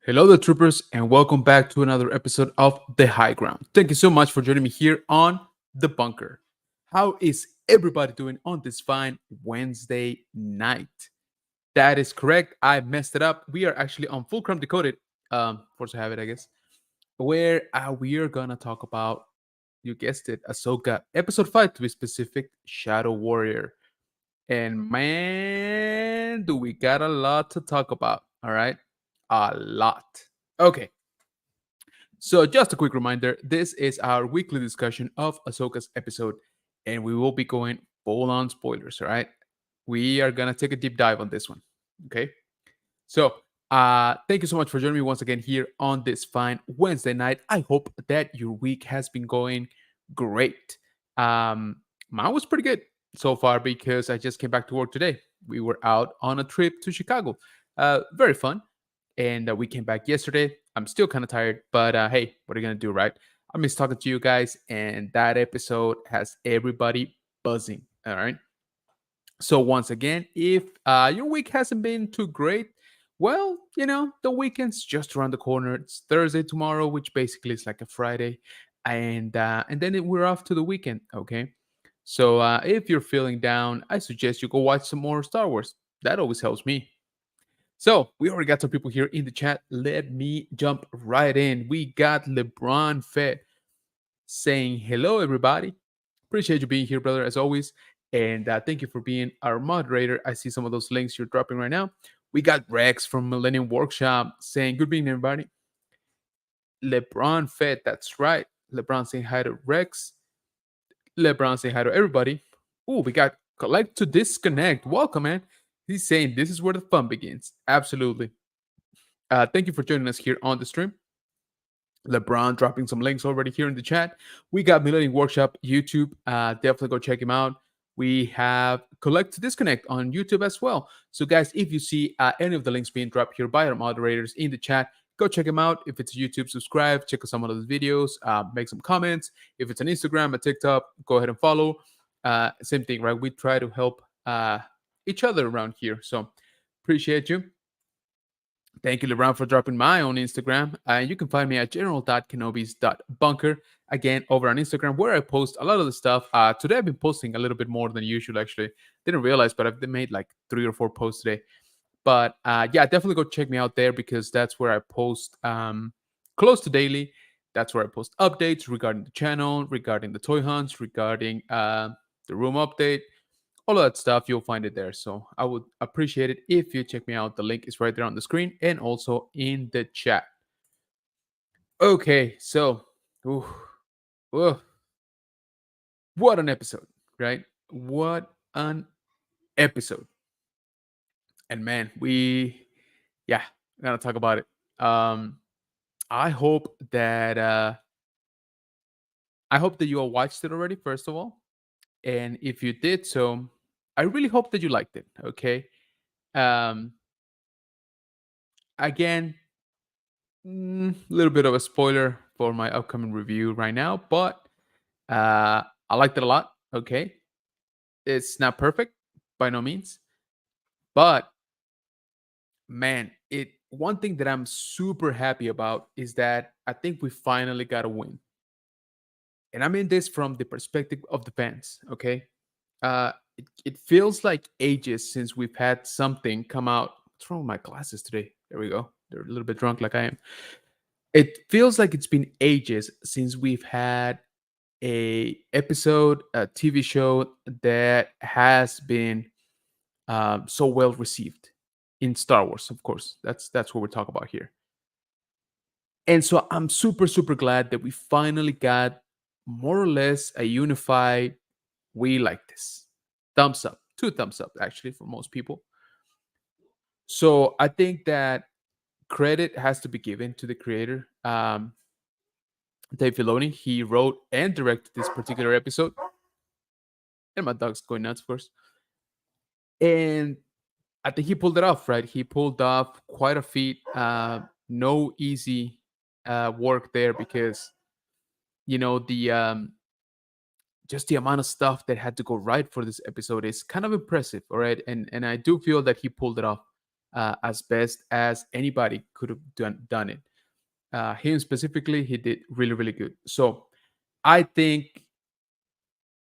Hello, the troopers, and welcome back to another episode of The High Ground. Thank you so much for joining me here on The Bunker. How is everybody doing on this fine Wednesday night? That is correct. I messed it up. We are actually on Fulcrum Decoded, force of habit, I guess, where we are gonna talk about, you guessed it, Ahsoka, episode 5 to be specific, Shadow Warrior. And man, do we got a lot to talk about, all right? A lot. Okay, so just a quick reminder, this is our weekly discussion of Ahsoka's episode, and we will be going full on spoilers, all right? We are gonna take a deep dive on this one. Okay. So thank you so much for joining me once again here on this fine Wednesday night. I hope that your week has been going great. Um, Mine was pretty good so far because I just came back to work today. We were out on a trip to Chicago. Very fun. And we came back yesterday. I'm still kind of tired, but hey, what are you going to do, right? I miss talking to you guys, and that episode has everybody buzzing. All right. So once again, if your week hasn't been too great, well, the weekend's just around the corner. It's Thursday tomorrow, which basically is like a Friday, and then we're off to the weekend. Okay, so if you're feeling down, I suggest you go watch some more Star Wars. That always helps me. So we already got some people here in the chat. Let me jump right in. We got LeBron Fett saying hello, everybody. Appreciate you being here, brother, as always. And thank you for being our moderator. I see some of those links you're dropping right now. We got Rex from Millennium Workshop saying, good evening, everybody. LeBron Fed, that's right. LeBron saying hi to Rex. LeBron saying hi to everybody. Oh, we got Collect to Disconnect. Welcome, man. He's saying this is where the fun begins. Absolutely. Thank you for joining us here on the stream. LeBron dropping some links already here in the chat. We got Millennium Workshop YouTube. Definitely go check him out. We have Collect to Disconnect on YouTube as well. So, guys, if you see any of the links being dropped here by our moderators in the chat, go check them out. If it's YouTube, subscribe, check out some of those videos, make some comments. If it's an Instagram, a TikTok, go ahead and follow. Same thing, right? We try to help each other around here. So, appreciate you. Thank you, LeBron, for dropping my own Instagram. You can find me at general.kenobis.bunker. Again, over on Instagram, where I post a lot of the stuff. Today, I've been posting a little bit more than usual, actually. Didn't realize, but I've made like 3 or 4 posts today. But yeah, definitely go check me out there because that's where I post close to daily. That's where I post updates regarding the channel, regarding the toy hunts, regarding the room update, all of that stuff. You'll find it there. So I would appreciate it if you check me out. The link is right there on the screen and also in the chat. Okay, so ooh, ooh, what an episode, right? What an episode. And man, yeah, we're gonna talk about it. I hope that you all watched it already, first of all. And if you did so, I really hope that you liked it. Okay. Um, Again, a little bit of a spoiler for my upcoming review right now, but I liked it a lot. Okay. It's not perfect by no means, but man, it one thing that I'm super happy about is that I think we finally got a win. And I mean this from the perspective of the fans, okay? It feels like ages since we've had something come out. What's wrong with my glasses today? There we go. They're a little bit drunk like I am. It feels like it's been ages since we've had a TV show that has been so well received in Star Wars. Of course, that's what we're talking about here. And so I'm super super glad that we finally got more or less a unified. We like this. Thumbs up, 2 thumbs up actually for most people. So I think that credit has to be given to the creator. Dave Filoni, he wrote and directed this particular episode. And my dog's going nuts, of course. And I think he pulled it off, right? He pulled off quite a feat. No easy work there because, the just the amount of stuff that had to go right for this episode is kind of impressive, all right? And I do feel that he pulled it off. as best as anybody could have done it. Him specifically, he did really, really good. So I think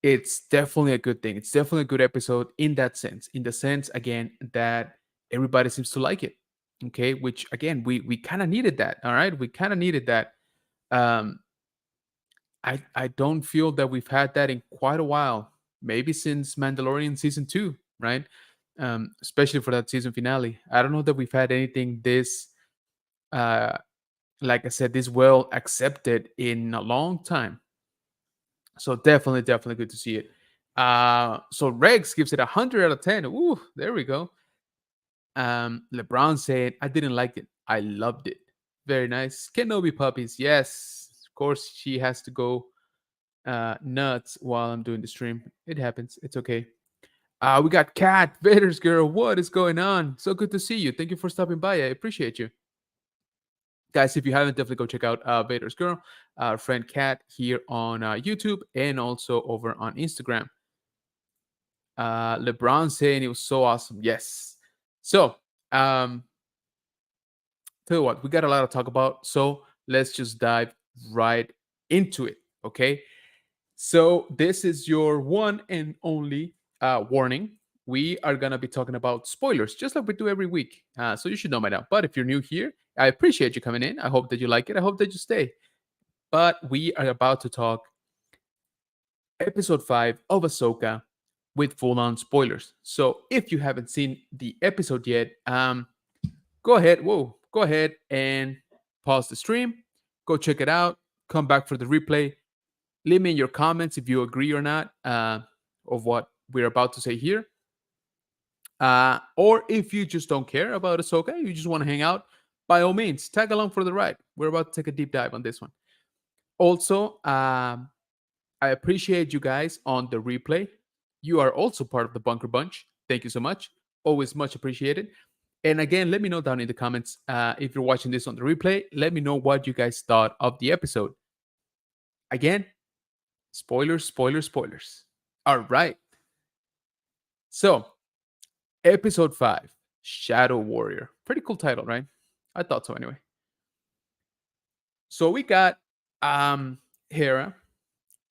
it's definitely a good thing. It's definitely a good episode in that sense. In the sense, again, that everybody seems to like it. Okay, which again, we kind of needed that. All right, we kind of needed that. Um, I don't feel that we've had that in quite a while. Maybe since Mandalorian season two, right? Especially for that season finale. I don't know that we've had anything this, uh, like I said, this well accepted in a long time. So definitely, definitely good to see it. So Rex gives it 100 out of 10. Ooh, there we go. LeBron said, I didn't like it. I loved it. Very nice. Kenobi puppies. Yes. Of course, she has to go nuts while I'm doing the stream. It happens. It's okay. We got Kat, Vader's girl. What is going on? So good to see you. Thank you for stopping by. I appreciate you. Guys, if you haven't, definitely go check out Vader's girl, our friend Kat here on YouTube and also over on Instagram. LeBron saying it was so awesome. Yes. So, tell you what, we got a lot to talk about. So let's just dive right into it. Okay. So this is your one and only warning. We are gonna be talking about spoilers, just like we do every week. So you should know by now. But if you're new here, I appreciate you coming in. I hope that you like it. I hope that you stay. But we are about to talk episode 5 of Ahsoka with full-on spoilers. So if you haven't seen the episode yet, go ahead. Whoa, go ahead and pause the stream. Go check it out. Come back for the replay. Leave me in your comments if you agree or not of what we're about to say here. Or if you just don't care about Ahsoka, you just want to hang out, by all means, tag along for the ride. We're about to take a deep dive on this one. Also, I appreciate you guys on the replay. You are also part of the Bunker Bunch. Thank you so much. Always much appreciated. And again, let me know down in the comments if you're watching this on the replay. Let me know what you guys thought of the episode. Again, spoilers, spoilers, spoilers. All right. So, episode 5, Shadow Warrior. Pretty cool title, right? I thought so anyway. So we got Hera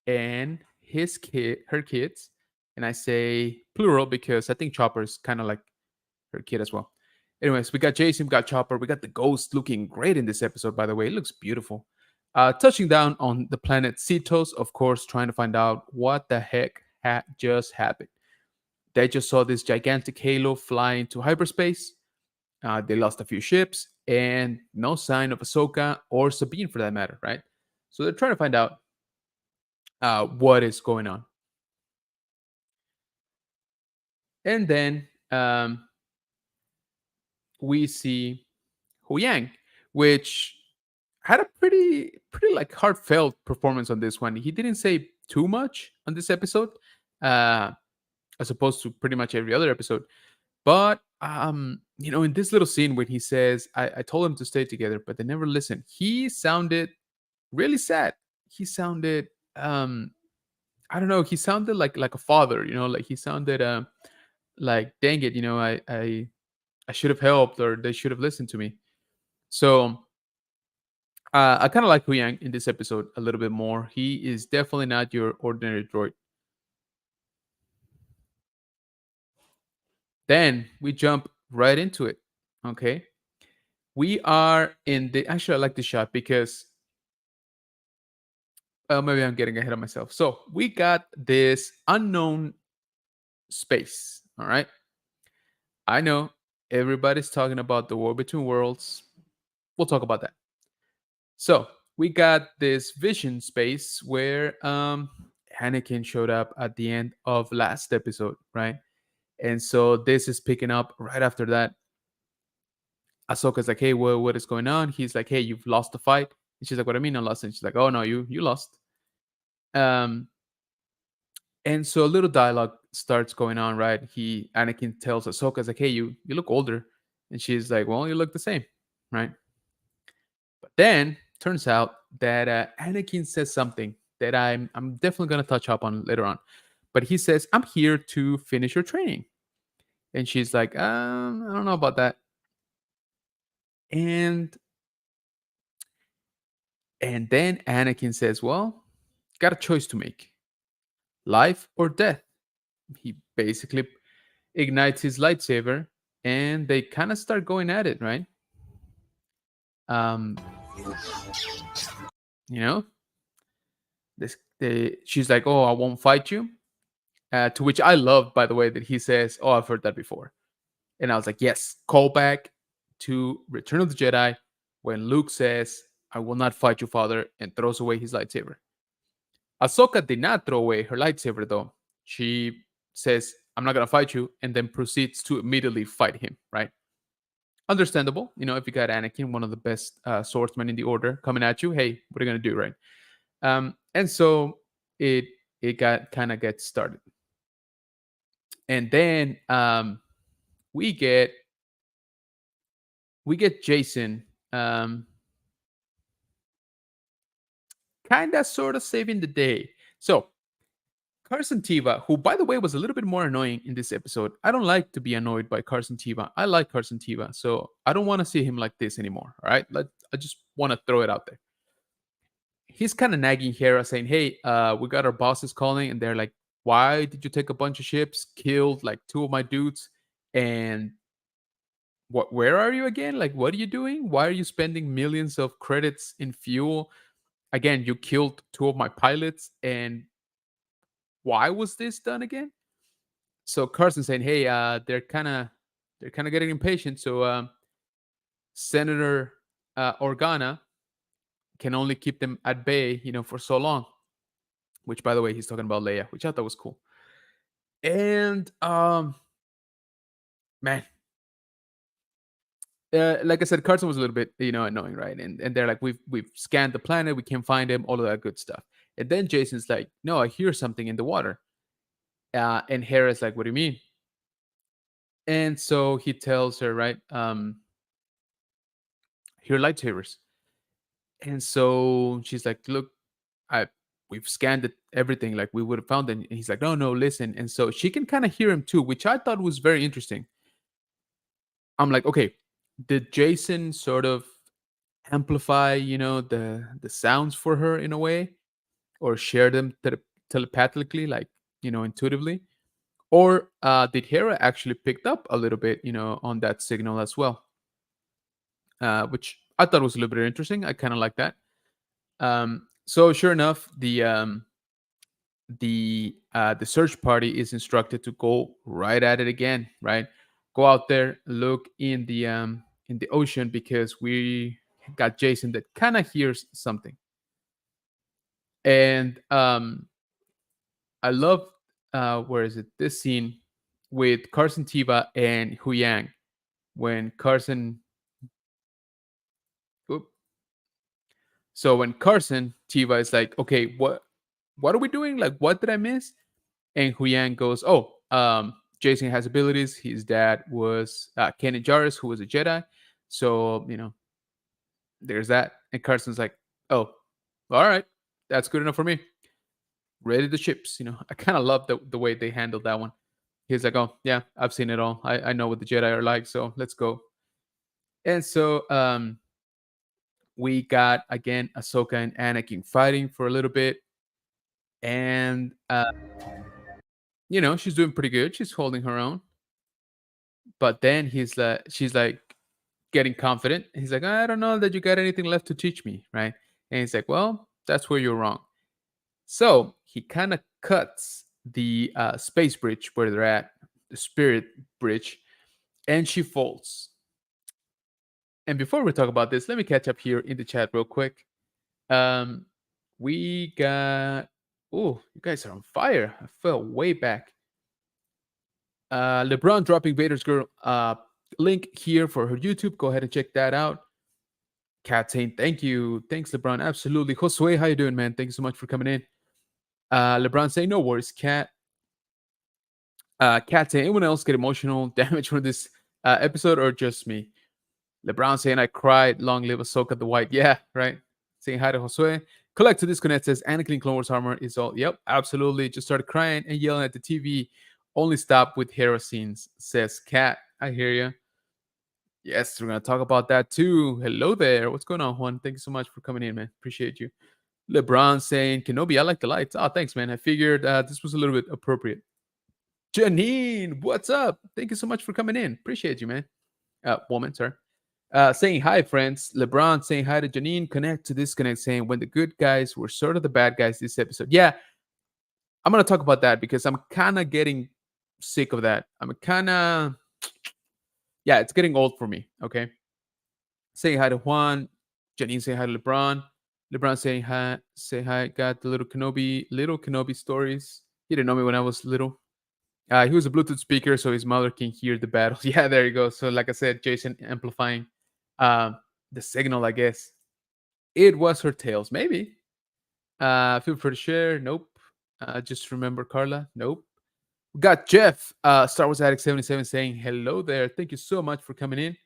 and her kids, and I say plural because I think Chopper is kind of like her kid as well. Anyways, we got Jason, we got Chopper, we got the Ghost looking great in this episode, by the way. It looks beautiful. Touching down on the planet Cetos, of course, trying to find out what the heck just happened. They just saw this gigantic halo fly into hyperspace. They lost a few ships and no sign of Ahsoka or Sabine for that matter, right? So they're trying to find out what is going on. And then we see Hu Yang, which had a pretty like heartfelt performance on this one. He didn't say too much on this episode, uh, as opposed to pretty much every other episode. But in this little scene when he says, I told him to stay together, but they never listened. He sounded really sad. He sounded I don't know, he sounded like a father, like he sounded like dang it, I should have helped or they should have listened to me. So I kind of like Hu Yang in this episode a little bit more. He is definitely not your ordinary droid. Then we jump right into it. Okay. We are in the actually I like this shot because maybe I'm getting ahead of myself. So we got this unknown space. All right. I know everybody's talking about the war between worlds. We'll talk about that. So we got this vision space where Anakin showed up at the end of last episode, right? And so this is picking up right after that. Ahsoka's like, hey, what is going on? He's like, hey, you've lost the fight. And she's like, what do I mean I lost? And she's like, oh no, you lost. Um, and so a little dialogue starts going on, right? Anakin tells Ahsoka, like, hey, you look older. And she's like, well, you look the same, right? But then turns out that Anakin says something that I'm definitely gonna touch up on later on. But he says, I'm here to finish your training. And she's like, I don't know about that. And then Anakin says, "Well, got a choice to make: life or death." He basically ignites his lightsaber, and they kind of start going at it, right? Um, you know, she's like, "Oh, I won't fight you." To which I love, by the way, that he says, "Oh, I've heard that before." And I was like, yes, call back to Return of the Jedi when Luke says, "I will not fight you, father," and throws away his lightsaber. Ahsoka did not throw away her lightsaber, though. She says, "I'm not going to fight you," and then proceeds to immediately fight him, right? Understandable. If you got Anakin, one of the best swordsmen in the order, coming at you, hey, what are you going to do, right? And so it got kind of gets started. And then we get Jason kind of sort of saving the day. So Carson Tiva, who by the way was a little bit more annoying in this episode. I don't like to be annoyed by Carson Tiva. I like Carson Tiva, so I don't want to see him like this anymore. All right, I just want to throw it out there. He's kind of nagging Hera, saying, "Hey, we got our bosses calling, and they're like, why did you take a bunch of ships, killed like two of my dudes, and where are you again? Like, what are you doing? Why are you spending millions of credits in fuel? Again, you killed two of my pilots, and why was this done again?" So Carson saying, "Hey, they're kind of getting impatient. So Senator Organa can only keep them at bay, for so long." Which, by the way, he's talking about Leia, which I thought was cool. And man, like I said, Carson was a little bit, annoying, right? And they're like, "We've scanned the planet, we can't find him, all of that good stuff." And then Jason's like, "No, I hear something in the water." And Hera's like, "What do you mean?" And so he tells her, right, "Here are lightsabers." And so she's like, "Look, I we've scanned everything, like we would have found it." And he's like, "No, no, listen." And so she can kind of hear him too, which I thought was very interesting. I'm like, okay, did Jason sort of amplify, the sounds for her in a way, or share them telepathically, like, intuitively? Or did Hera actually picked up a little bit, on that signal as well? Which I thought was a little bit interesting. I kind of like that. So sure enough, the search party is instructed to go right at it again. Right, go out there, look in the ocean, because we got Jason that kind of hears something. And I love where is it? This scene with Carson Tiva and Hu Yang when Carson. Oop, so when Carson Tiva is like, "Okay, what are we doing? Like, what did I miss?" And Huyan goes, "Oh, Jason has abilities. His dad was Kanan Jarrus, who was a Jedi. So, there's that." And Carson's like, "Oh, all right. That's good enough for me. Ready the ships." I kind of love the way they handled that one. He's like, "Oh, yeah, I've seen it all. I know what the Jedi are like. So let's go." And so we got, again, Ahsoka and Anakin fighting for a little bit. And, she's doing pretty good. She's holding her own. But then she's like getting confident. He's like, "I don't know that you got anything left to teach me," right? And he's like, "Well, that's where you're wrong." So he kind of cuts the space bridge where they're at, the spirit bridge, and she falls. And before we talk about this, let me catch up here in the chat real quick. Um, we got, oh, you guys are on fire. I fell way back. LeBron dropping Vader's girl link here for her YouTube. Go ahead and check that out. Kat saying, "Thank you." Thanks, LeBron. Absolutely. Josue, how you doing, man? Thank you so much for coming in. LeBron saying, "No worries, Kat." Kat saying, "Anyone else get emotional damage from this episode, or just me?" LeBron saying, "I cried. Long live Ahsoka the White." Yeah, right. Saying hi to Josue. Collect to Disconnect says, "Anakin Clone Wars armor is all." Yep, absolutely. Just started crying and yelling at the TV. Only stop with Hera scenes, says Kat. I hear you. Yes, we're gonna talk about that too. Hello there. What's going on, Juan? Thank you so much for coming in, man. Appreciate you. LeBron saying, Kenobi, I like the lights. Oh, thanks, man. I figured this was a little bit appropriate. Janine, what's up? Thank you so much for coming in. Appreciate you, man. Woman, sorry. Saying hi, friends. LeBron saying hi to Janine. Connect to disconnect, saying when the good guys were sort of the bad guys this episode. Yeah, I'm gonna talk about that because I'm kind of getting sick of that. I'm kind of yeah, it's getting old for me. Okay, saying hi to Juan. Janine saying hi to LeBron. LeBron saying hi. Say hi. Got the little Kenobi stories. He didn't know me when I was little. He was a Bluetooth speaker, so his mother can hear the battle. Yeah, there you go. So, like I said, Jason amplifying um, the signal, I guess. It was her tails, maybe. Feel free to share. Nope. Just remember Carla. Nope. We got Jeff, Star Wars Addict 77 saying hello there. Thank you so much for coming in.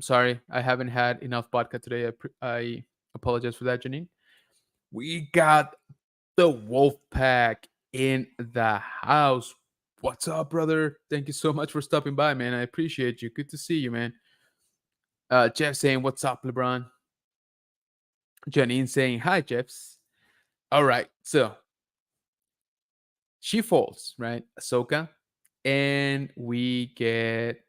Sorry, I haven't had enough vodka today. I apologize for that, Janine. We got the Wolf Pack in the house. What's up, brother? Thank you so much for stopping by, man. I appreciate you. Good to see you, man. Jeff saying, "What's up, LeBron?" Janine saying, "Hi, Jeffs." All right, so she falls, right, Ahsoka, and we get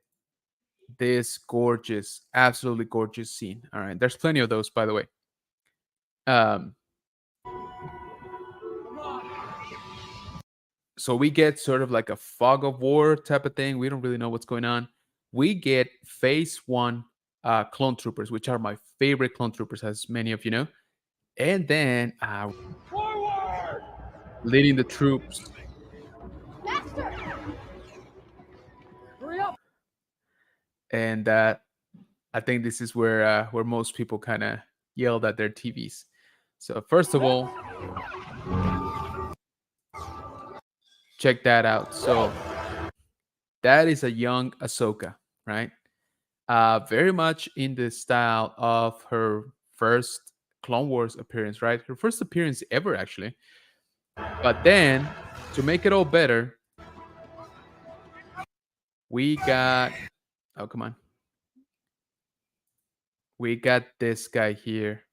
this gorgeous, absolutely gorgeous scene. All right, there's plenty of those, by the way. Um, so we get sort of like a fog of war type of thing. We don't really know what's going on. We get phase one clone troopers, which are my favorite clone troopers, as many of you know. And then leading the troops. And I think this is where most people kind of yelled at their TVs. So first of all, check that out. So that is a young Ahsoka, right? Very much in the style of her first Clone Wars appearance, right? Her first appearance ever, actually. But then, to make it all better, we got oh come on, we got this guy here.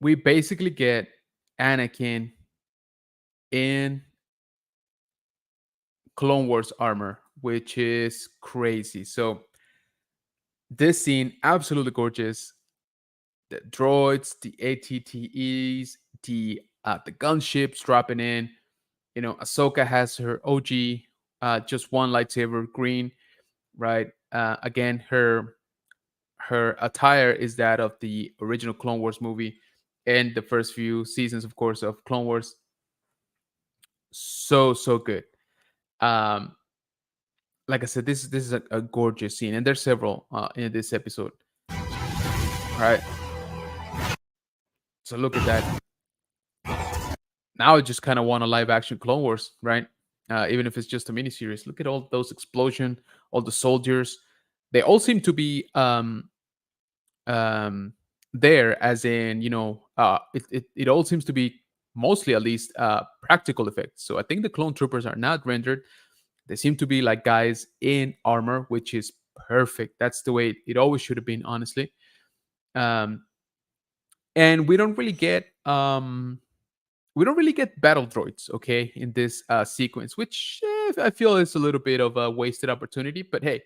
We basically get Anakin in Clone Wars armor, which is crazy. So this scene, absolutely gorgeous. The droids, the ATTEs, the gunships dropping in. You know, Ahsoka has her OG, just one lightsaber, green, right? Again, her attire is that of the original Clone Wars movie and the first few seasons, of course, of Clone Wars. So good. Um, like I said, this is a gorgeous scene, and there's several in this episode. All right, so look at that. Now I just kind of want a live action Clone Wars, right? Even if it's just a miniseries. Look at all those explosion, all the soldiers. They all seem to be um, there, as in it all seems to be mostly at least practical effects. So I think the clone troopers are not rendered. They seem to be like guys in armor, which is perfect. That's the way it always should have been, honestly. Um, and we don't really get battle droids, okay, in this sequence, which I feel is a little bit of a wasted opportunity. But hey,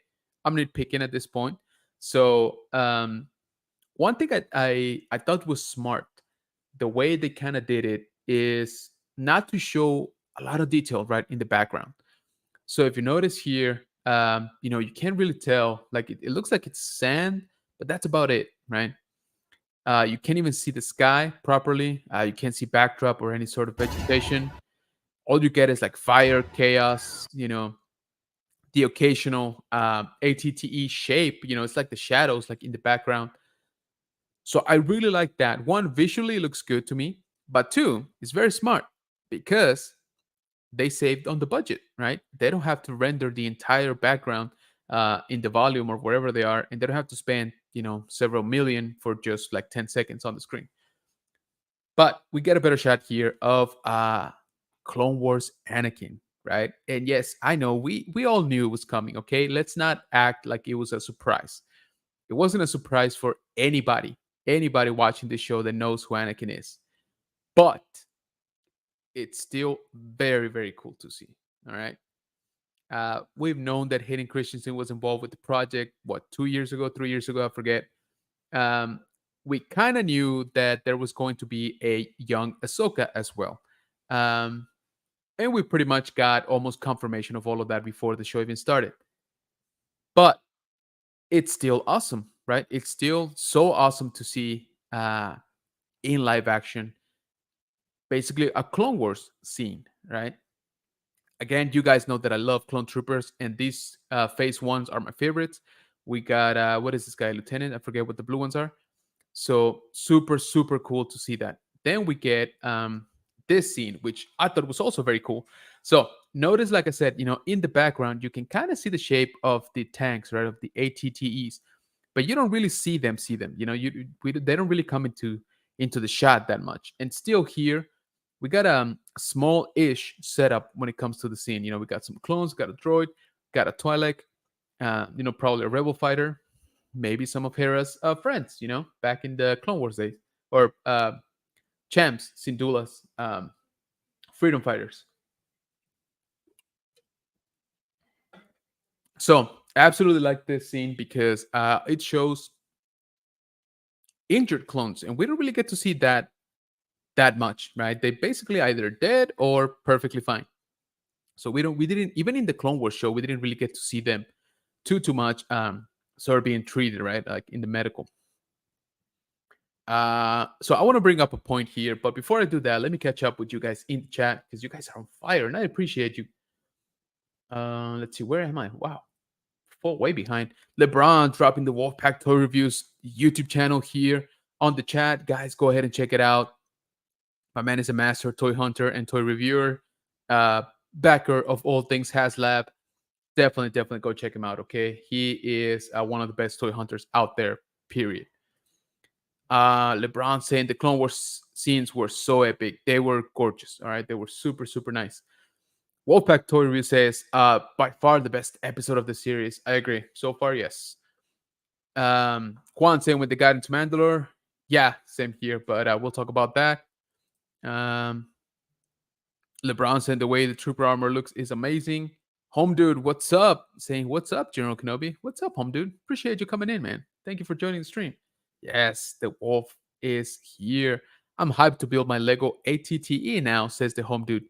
I'm nitpicking at this point. So one thing I thought was smart, the way they kind of did it is not to show a lot of detail right in the background. So if you notice here, you can't really tell. Like it looks like it's sand, but that's about it, right? You can't even see the sky properly. You can't see backdrop or any sort of vegetation. All you get is like fire, chaos. The occasional ATTE shape. It's like the shadows, like in the background. So I really like that. One, visually looks good to me, but two, it's very smart because they saved on the budget, right? They don't have to render the entire background in the volume or wherever they are, and they don't have to spend, several million for just like 10 seconds on the screen. But we get a better shot here of Clone Wars Anakin. right? And yes, I know we all knew it was coming. Okay, let's not act like it was a surprise. It wasn't a surprise for anybody watching the show that knows who Anakin is. But it's still very, very cool to see. All right. We've known that Hayden Christensen was involved with the project, what, 2 years ago, 3 years ago, I forget. Um, we kind of knew that there was going to be a young Ahsoka as well. Um, and we pretty much got almost confirmation of all of that before the show even started. But it's still awesome, right? It's still so awesome to see in live action, basically a Clone Wars scene, right? Again, you guys know that I love Clone Troopers, and these Phase Ones are my favorites. We got what is this guy, Lieutenant? I forget what the blue ones are. So super, super cool to see that. Then we get this scene, which I thought was also very cool. So notice, like I said, in the background, you can kind of see the shape of the tanks, right, of the ATTEs, but you don't really see them. They don't really come into the shot that much. And still here, we got a small-ish setup when it comes to the scene. We got some clones, got a droid, got a Twi'lek, probably a rebel fighter, maybe some of Hera's friends, back in the Clone Wars days, or champs, Syndulas, freedom fighters. So absolutely like this scene because it shows injured clones, and we don't really get to see that much, right? They basically either dead or perfectly fine. So we didn't, even in the Clone Wars show, we didn't really get to see them too much, sort of being treated, right, like in the medical. So I want to bring up a point here, but before I do that, let me catch up with you guys in the chat because you guys are on fire, and I appreciate you. Let's see, where am I? Wow, fall way behind. LeBron dropping the Wolfpack Toy Reviews YouTube channel here on the chat. Guys, go ahead and check it out. My man is a master toy hunter and toy reviewer, uh, backer of all things HasLab. Definitely go check him out. Okay, he is one of the best toy hunters out there. Period. LeBron saying the Clone Wars scenes were so epic. They were gorgeous. All right, they were super, super nice. Wolfpack Toy Review says, by far the best episode of the series. I agree. So far, yes. Juan saying with the guidance Mandalore. Yeah, same here, but we'll talk about that. LeBron saying the way the trooper armor looks is amazing. Home dude, what's up? Saying, what's up, General Kenobi? What's up, home dude? Appreciate you coming in, man. Thank you for joining the stream. Yes, the wolf is here. I'm hyped to build my Lego ATTE now, says the home dude.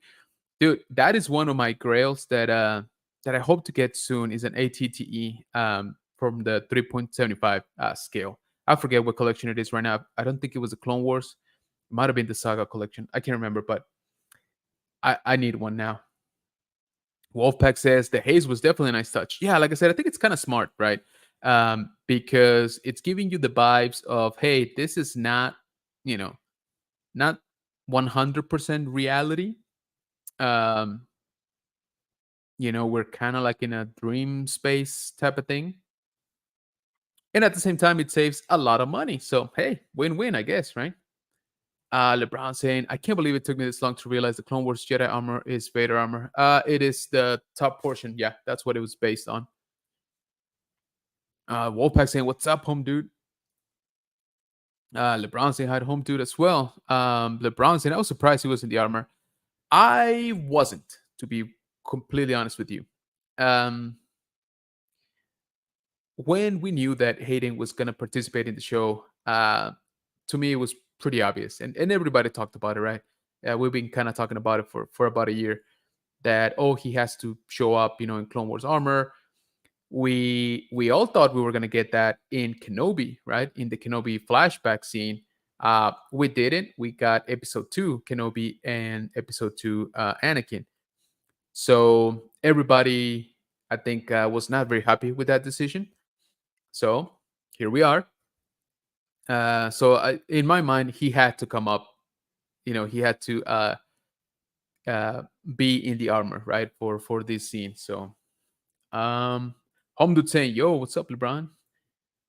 Dude, that is one of my grails that I hope to get soon is an ATTE from the 3.75 scale. I forget what collection it is right now. I don't think it was the Clone Wars. It might have been the Saga collection. I can't remember, but I need one now. Wolfpack says the haze was definitely a nice touch. Yeah, like I said, I think it's kind of smart, right? Because it's giving you the vibes of, hey, this is not, you know, not 100% reality. Um, we're kind of like in a dream space type of thing. And at the same time, it saves a lot of money. So, hey, win-win, I guess, right? LeBron saying, I can't believe it took me this long to realize the Clone Wars Jedi armor is Vader armor. It is the top portion. Yeah, that's what it was based on. Wolfpack saying, what's up, home dude? LeBron saying hi to home dude as well. LeBron saying, I was surprised he was in the armor. I wasn't, to be completely honest with you. When we knew that Hayden was going to participate in the show, to me, it was pretty obvious. And everybody talked about it, right? We've been kind of talking about it for about a year that, oh, he has to show up, in Clone Wars armor. We all thought we were going to get that in Kenobi, right? In the Kenobi flashback scene. We didn't. We got episode 2 Kenobi and episode 2 Anakin. So everybody, I think, was not very happy with that decision. So here we are. In my mind, he had to come up. He had to be in the armor, right, for this scene. So, home dude saying, "Yo, what's up, LeBron?"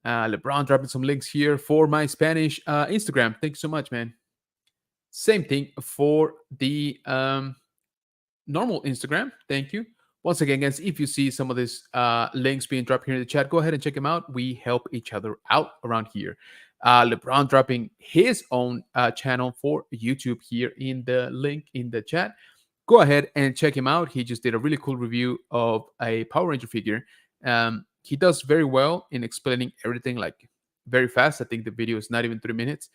LeBron dropping some links here for my Spanish Instagram. Thank you so much, man. Same thing for the normal Instagram. Thank you. Once again, guys, if you see some of these links being dropped here in the chat, go ahead and check them out. We help each other out around here. LeBron dropping his own channel for YouTube here in the link in the chat. Go ahead and check him out. He just did a really cool review of a Power Ranger figure. He does very well in explaining everything like very fast. I think the video is not even 3 minutes.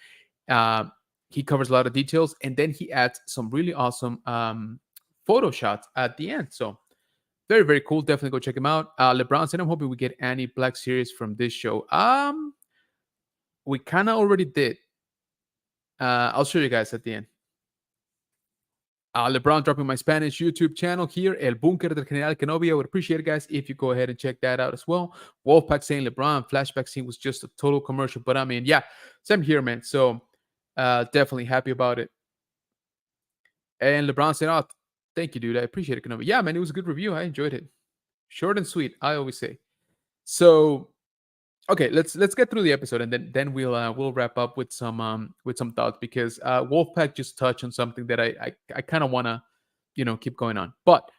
Um, he covers a lot of details, and then he adds some really awesome photo shots at the end. So very, very cool. Definitely go check him out. LeBron said, I'm hoping we get any Black Series from this show. We kind of already did. I'll show you guys at the end. LeBron dropping my Spanish YouTube channel here, El Bunker del General Kenobi. I would appreciate it, guys, if you go ahead and check that out as well. Wolfpack saying LeBron flashback scene was just a total commercial, but I mean, yeah, same here, man. So definitely happy about it. And LeBron said, "Oh, thank you, dude. I appreciate it, Kenobi." Yeah, man, it was a good review. I enjoyed it. Short and sweet, I always say. So okay, let's get through the episode, and then we'll wrap up with some thoughts, because Wolfpack just touched on something that I kind of want to keep going on. But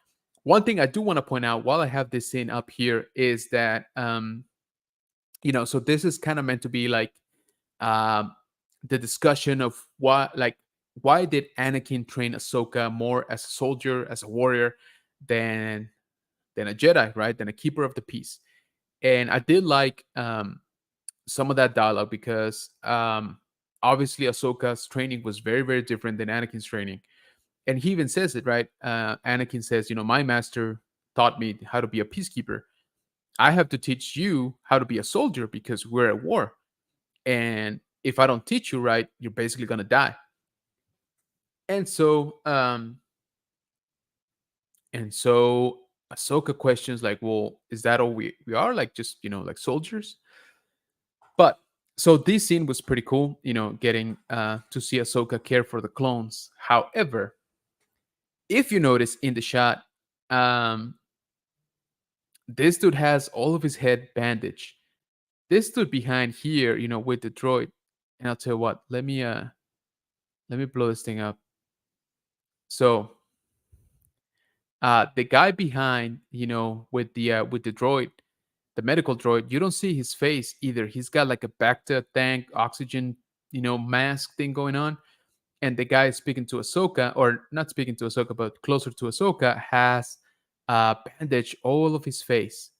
one thing I do want to point out while I have this scene up here is that so this is kind of meant to be like um the discussion of why did Anakin train Ahsoka more as a soldier, as a warrior, than a Jedi, right? Than a keeper of the peace. And I did like some of that dialogue, because obviously Ahsoka's training was very, very different than Anakin's training. And he even says it, right? Anakin says, my master taught me how to be a peacekeeper. I have to teach you how to be a soldier, because we're at war. And if I don't teach you right, you're basically going to die. And so Ahsoka questions like, well, is that all we are? Like, just, like soldiers? But so this scene was pretty cool, getting to see Ahsoka care for the clones. However, if you notice in the shot, um, this dude has all of his head bandaged. This dude behind here, with the droid. And I'll tell you what, let me blow this thing up. So the guy behind, with the droid, the medical droid, you don't see his face either. He's got like a Bacta tank oxygen, mask thing going on. And the guy speaking to Ahsoka, or not speaking to Ahsoka, but closer to Ahsoka, has bandaged all of his face.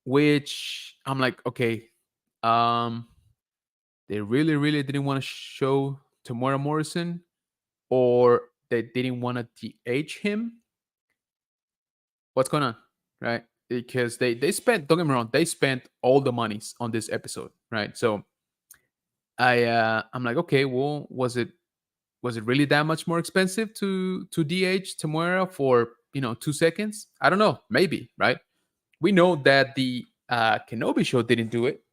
Which I'm like, okay, um, they really, really didn't want to show Tamora Morrison, or they didn't want to de-age him. What's going on, right? Because they spent, don't get me wrong, they spent all the monies on this episode, right? So I'm like, okay, well, was it really that much more expensive to DH Temuera for 2 seconds? I don't know, maybe, right? We know that the Kenobi show didn't do it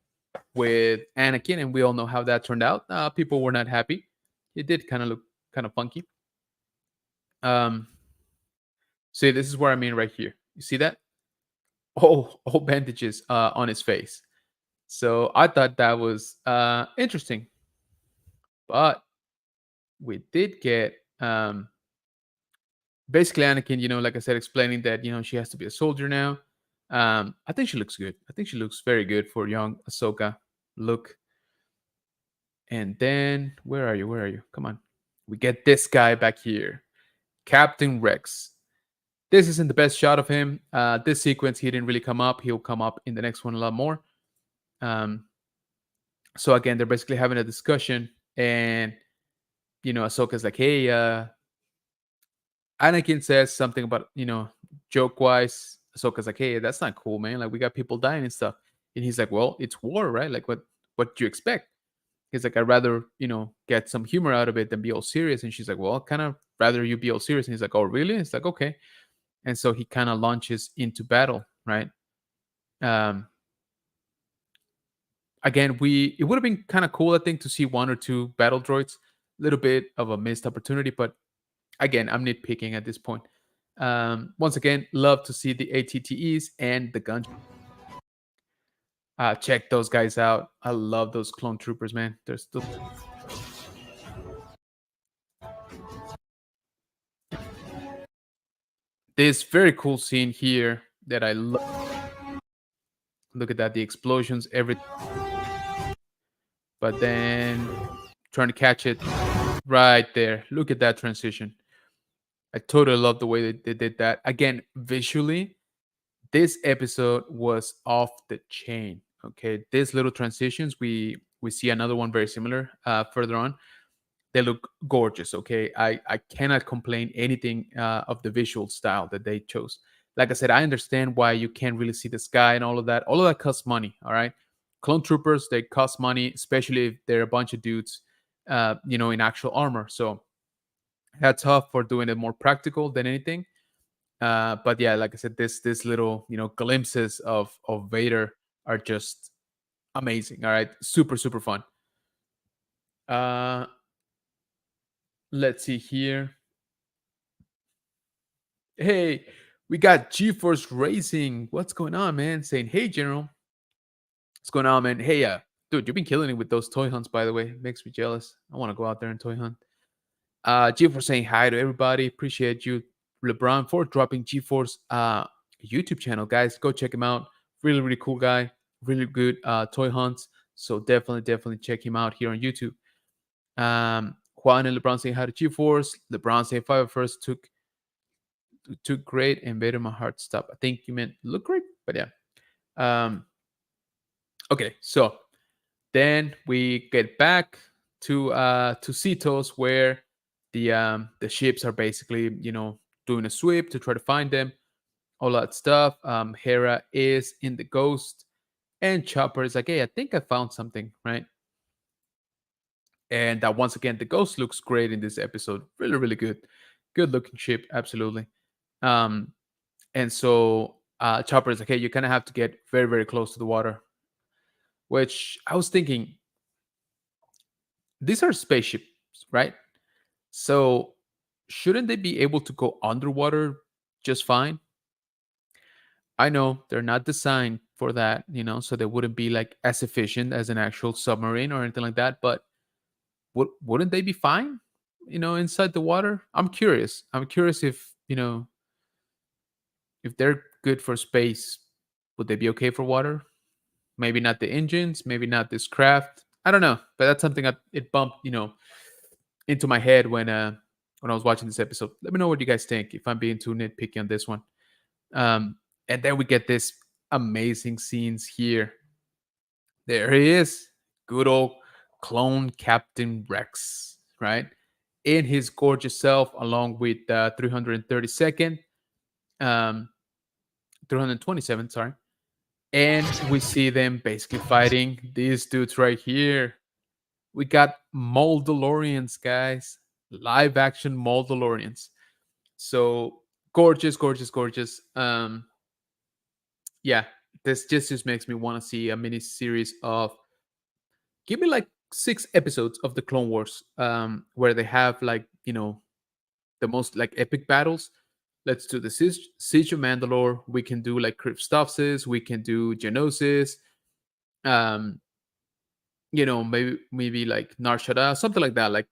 with Anakin, and we all know how that turned out. People were not happy. It did kind of look kind of funky. See, this is where I mean right here. You see that? All bandages on his face. So I thought that was interesting. But we did get basically Anakin, like I said, explaining that she has to be a soldier now. I think she looks good. I think she looks very good for young Ahsoka look. And then where are you? Where are you? Come on. We get this guy back here, Captain Rex. This isn't the best shot of him. This sequence, he didn't really come up. He'll come up in the next one a lot more. So again, they're basically having a discussion, and Ahsoka's like, "Hey, Anakin says something about joke wise." Ahsoka's like, "Hey, that's not cool, man. Like, we got people dying and stuff." And he's like, "Well, it's war, right? Like, what do you expect?" He's like, "I'd rather get some humor out of it than be all serious." And she's like, "Well, kind of rather you be all serious." And he's like, "Oh, really?" It's like, "Okay." And so he kind of launches into battle, right? Um, Again, it would have been kind of cool, I think, to see one or two battle droids. A little bit of a missed opportunity, but again, I'm nitpicking at this point. Once again, love to see the ATTEs and the guns. Check those guys out. I love those clone troopers, man. There's This very cool scene here that I love. Look at that, the explosions, every but then trying to catch it right there. Look at that transition. I totally love the way they did that. Again, visually, this episode was off the chain. Okay, these little transitions, we see another one very similar further on. They look gorgeous. Okay, I cannot complain anything of the visual style that they chose. Like I said, I understand why you can't really see the sky and all of that. All of that costs money. All right, clone troopers, they cost money, especially if they're a bunch of dudes, in actual armor. So that's tough for doing it more practical than anything. But yeah, like I said, this little glimpses of Vader are just amazing. All right, super super fun. Uh, let's see here. Hey, we got GeForce Racing. What's going on, man? Saying, hey, General. What's going on, man? Hey, dude, you've been killing it with those toy hunts, by the way. Makes me jealous. I want to go out there and toy hunt. GeForce saying hi to everybody. Appreciate you, LeBron, for dropping GeForce YouTube channel, guys. Go check him out. Really, really cool guy. Really good toy hunts. So definitely check him out here on YouTube. Juan and LeBron saying hi to GeForce. LeBron saying five first took great and made my heart stop. I think you meant look great, but yeah. Okay, so then we get back to Cetos where the ships are basically doing a sweep to try to find them, all that stuff. Hera is in the ghost, and Chopper is like, hey, I think I found something, right? And once again, the ghost looks great in this episode. Really, really good looking ship, absolutely. Um, and so Chopper is like, hey, you kind of have to get very, very close to the water. Which I was thinking, these are spaceships, right? So shouldn't they be able to go underwater just fine? I know they're not designed for that, so they wouldn't be like as efficient as an actual submarine or anything like that. But wouldn't they be fine, inside the water? I'm curious. I'm curious if if they're good for space, would they be okay for water? Maybe not the engines, maybe not this craft. I don't know, but that's something it bumped, into my head when I was watching this episode. Let me know what you guys think if I'm being too nitpicky on this one. And then we get this amazing scenes here. There he is, good old clone Captain Rex, right? In his gorgeous self, along with 332nd, um, 327, sorry. And we see them basically fighting these dudes right here. We got Moldalorians, guys. Live action Moldalorians. So gorgeous, gorgeous, gorgeous. Yeah, this just makes me want to see a mini series of give me like 6 episodes of the Clone Wars, where they have like the most like epic battles. Let's do the Siege of Mandalore. We can do like Christophsis. We can do Genosis. Um, maybe like Narshada, something like that, like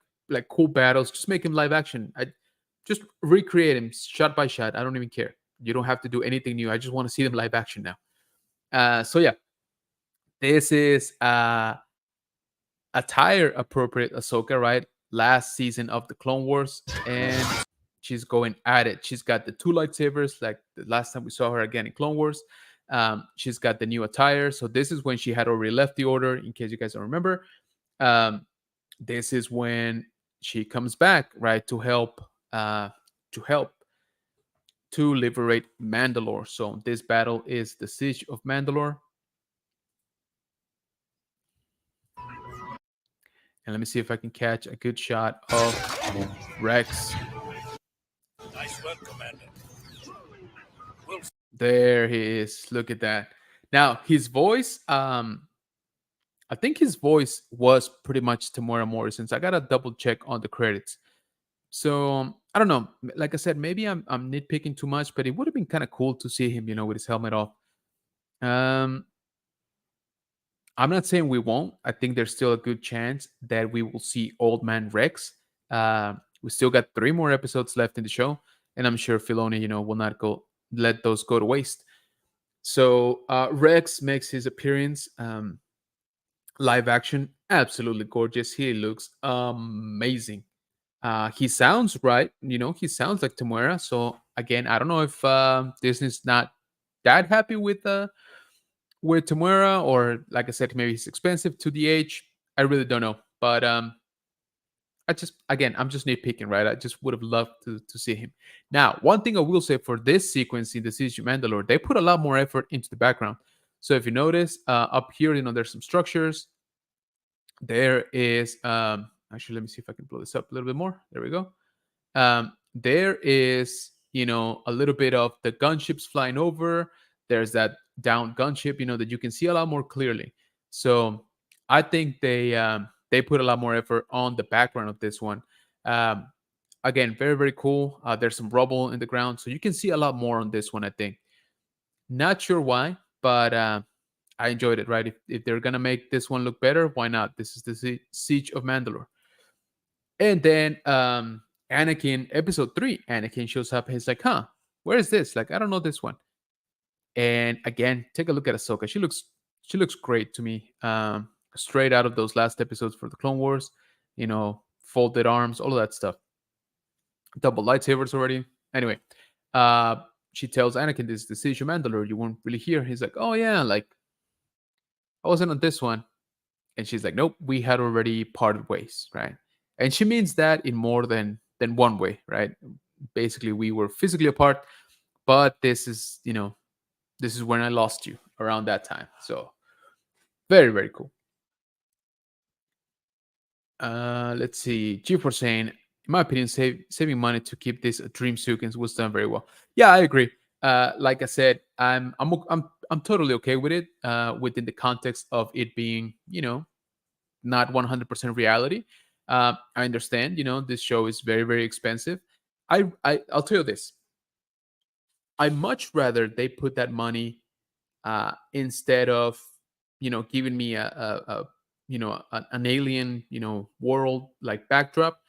cool battles. Just make him live action. I just recreate him shot by shot. I don't even care. You don't have to do anything new. I just want to see them live action now. So yeah, this is attire appropriate Ahsoka, right? Last season of the Clone Wars, and she's going at it. She's got the 2 lightsabers, like the last time we saw her again in Clone Wars. She's got the new attire. So this is when she had already left the Order, in case you guys don't remember. Um, this is when she comes back, right, to help to liberate Mandalore. So this battle is the Siege of Mandalore. And let me see if I can catch a good shot of Rex. Nice work, Commander. There he is. Look at that. Now his voice, I think his voice was pretty much Tamora Morrison's. I gotta double check on the credits. So I don't know. Like I said, maybe I'm nitpicking too much, but it would have been kind of cool to see him, with his helmet off. Um, I'm not saying we won't. I think there's still a good chance that we will see Old Man Rex. We still got 3 more episodes left in the show. and I'm sure Filoni, will not go let those go to waste. So Rex makes his appearance, live action, absolutely gorgeous. He looks amazing. He sounds right, he sounds like Temuera. So again, I don't know if Disney's not that happy with Temuera, or like I said, maybe he's expensive to the age. I really don't know, but I'm just nitpicking, right? I just would have loved to see him. Now, one thing I will say for this sequence in the Siege of Mandalore, they put a lot more effort into the background. So if you notice, up here, there's some structures. There is actually, let me see if I can blow this up a little bit more. There we go. There is, a little bit of the gunships flying over. There's that down gunship, that you can see a lot more clearly. So I think they put a lot more effort on the background of this one. Um, Again, very very cool. There's some rubble in the ground, so you can see a lot more on this one. I think. Not sure why, but I enjoyed it. Right? If they're gonna make this one look better, why not? This is the Siege of Mandalore. And then Anakin, episode 3, Anakin shows up. He's like, huh, where is this? Like, I don't know this one. And again, take a look at Ahsoka. She looks great to me. Straight out of those last episodes for the Clone Wars, folded arms, all of that stuff. Double lightsabers already. Anyway, uh, she tells Anakin, this is the Siege of Mandalore. You won't really hear. He's like, oh yeah, like I wasn't on this one. And she's like, nope, we had already parted ways, right? And she means that in more than one way, right? Basically, we were physically apart, but this is when I lost you around that time. So very very cool. Let's see. G4 saying, in my opinion, saving money to keep this a dream sequence was done very well. Yeah, I agree. Like I said, I'm totally okay with it. Within the context of it being, not 100% reality. I understand, this show is very, very expensive. I'll tell you this. I much rather they put that money, instead of, giving me a an alien, world like backdrop.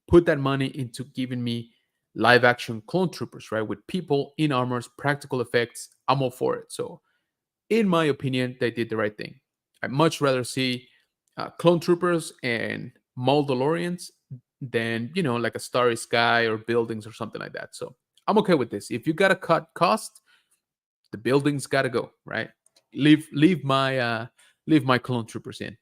Put that money into giving me live action clone troopers, right? With people in armors, practical effects. I'm all for it. So in my opinion, they did the right thing. I'd much rather see clone troopers and Moldalorians than, like a starry sky or buildings or something like that. So I'm okay with this. If you gotta cut cost, the buildings gotta go, right? Leave my clone troopers in.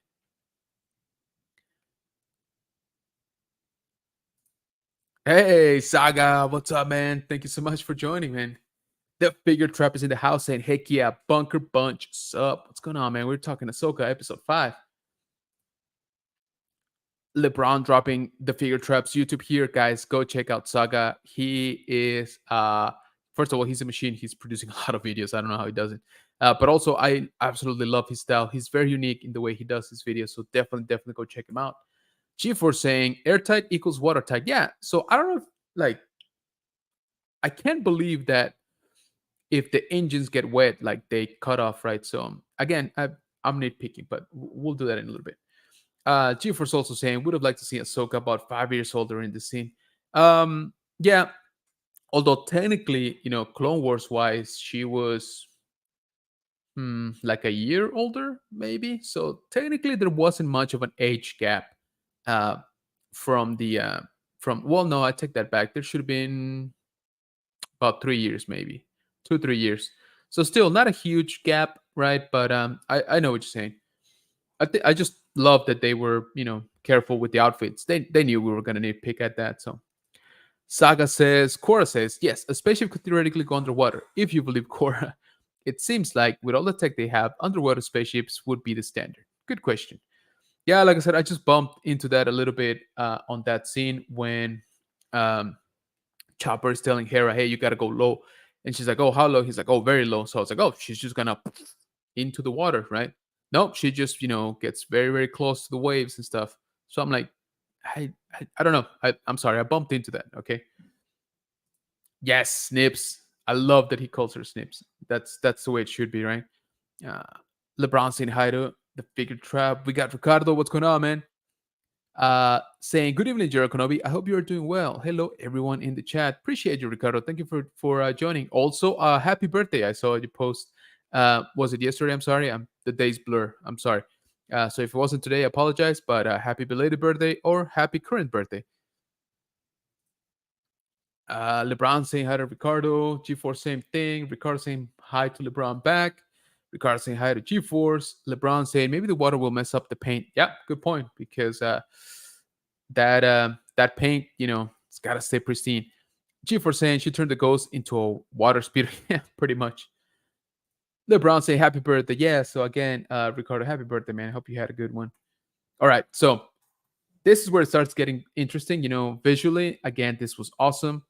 Hey Saga, what's up, man? Thank you so much for joining, man. The figure trap is in the house saying, heck yeah, bunker bunch, sup? What's going on, man? We're talking Ahsoka episode 5. LeBron dropping the figure traps YouTube here, guys. Go check out Saga. He is first of all, he's a machine. He's producing a lot of videos. I don't know how he does it. But also I absolutely love his style. He's very unique in the way he does his videos. So definitely go check him out. G4 saying airtight equals watertight. Yeah. So I don't know if, like, I can't believe that if the engines get wet, like they cut off, right? So again, I'm nitpicking, but we'll do that in a little bit. GeForce also saying would have liked to see Ahsoka about 5 years older in the scene. Yeah, although technically, Clone Wars wise, she was like a year older, maybe. So technically, there wasn't much of an age gap uh, from the from. Well, no, I take that back. There should have been about 3 years, maybe 2 3 years. So still not a huge gap, right? But I know what you're saying. I just love that they were, careful with the outfits. They knew we were gonna nitpick at that. So Saga says, Cora says, yes, a spaceship could theoretically go underwater. If you believe Cora, it seems like with all the tech they have, underwater spaceships would be the standard. Good question. Yeah, like I said, I just bumped into that a little bit on that scene when um, Chopper is telling Hera, hey, you gotta go low. And she's like, oh, how low? He's like, oh, very low. So I was like, oh, she's just gonna into the water, right? Nope, she just, gets very, very close to the waves and stuff. So I'm like, I don't know. I'm sorry, I bumped into that. Okay. Yes, Snips. I love that he calls her Snips. That's the way it should be, right? Uh, LeBron saying hi to the figure trap. We got Ricardo. What's going on, man? Saying good evening, Jero Konobi. I hope you are doing well. Hello, everyone in the chat. Appreciate you, Ricardo. Thank you for joining. Also, happy birthday. I saw you post. Was it yesterday? I'm sorry. The days blur. I'm sorry. So if it wasn't today, I apologize. But happy belated birthday or happy current birthday. LeBron saying hi to Ricardo. G4 same thing. Ricardo saying hi to LeBron back. Ricardo saying hi to G-Force. LeBron saying maybe the water will mess up the paint. Yeah, good point because that paint, it's got to stay pristine. G-Force saying she turned the ghost into a water speeder. Yeah, pretty much. LeBron saying happy birthday. Yeah, so again, Ricardo, happy birthday, man. I hope you had a good one. All right, so this is where it starts getting interesting. Visually, again, this was awesome.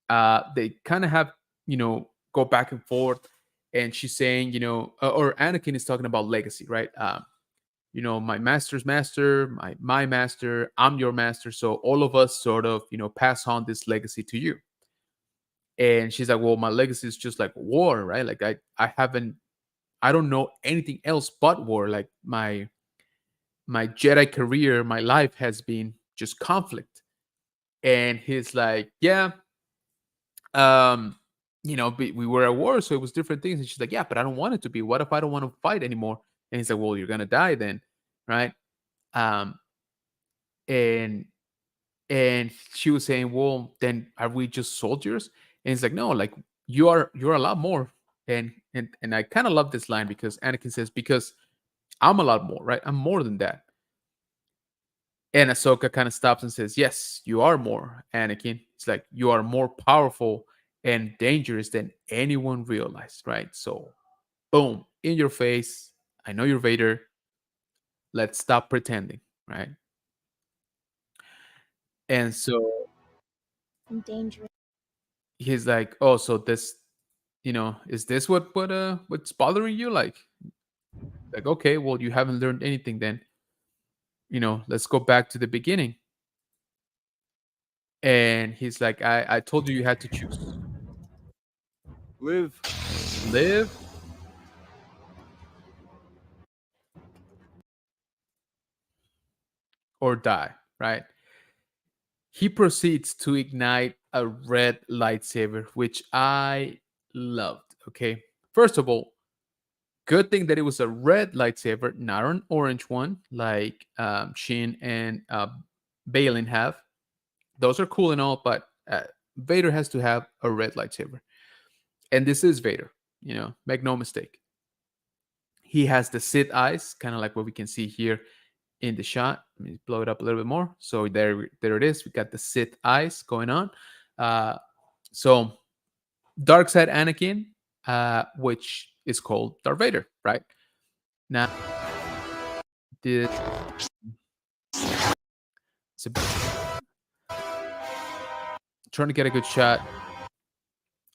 They kind of have, go back and forth. And she's saying, or Anakin is talking about legacy, right? My master's master, my master, I'm your master. So all of us sort of, pass on this legacy to you. And she's like, well, my legacy is just like war, right? Like I don't know anything else but war. Like my Jedi career, my life has been just conflict. And he's like, yeah, um, we were at war, so it was different things. And she's like, yeah, but I don't want it to be. What if I don't want to fight anymore? And he's like, well, you're gonna die then, right? Um, and and she was saying, well, then are we just soldiers? And he's like, no, like you're a lot more. And I kind of love this line because Anakin says, because I'm a lot more, right? I'm more than that. And Ahsoka kind of stops and says, yes, you are more, Anakin. It's like you are more powerful and dangerous than anyone realized, right? So boom, in your face. I know you're Vader. Let's stop pretending, right? And so Dangerous. he's like, oh, so this, is this what's bothering you? Like, okay, well, you haven't learned anything then. Let's go back to the beginning. And he's like, I told you had to choose. Live. Live or die, right? He proceeds to ignite a red lightsaber, which I loved. Okay. First of all, good thing that it was a red lightsaber, not an orange one like Shin and Balin have. Those are cool and all, but Vader has to have a red lightsaber. And this is Vader, make no mistake. He has the Sith eyes, kind of like what we can see here in the shot. Let me blow it up a little bit more. So there it is. We got the Sith eyes going on. Uh, so dark side Anakin, which is called Darth Vader, right? Now, this it's trying to get a good shot.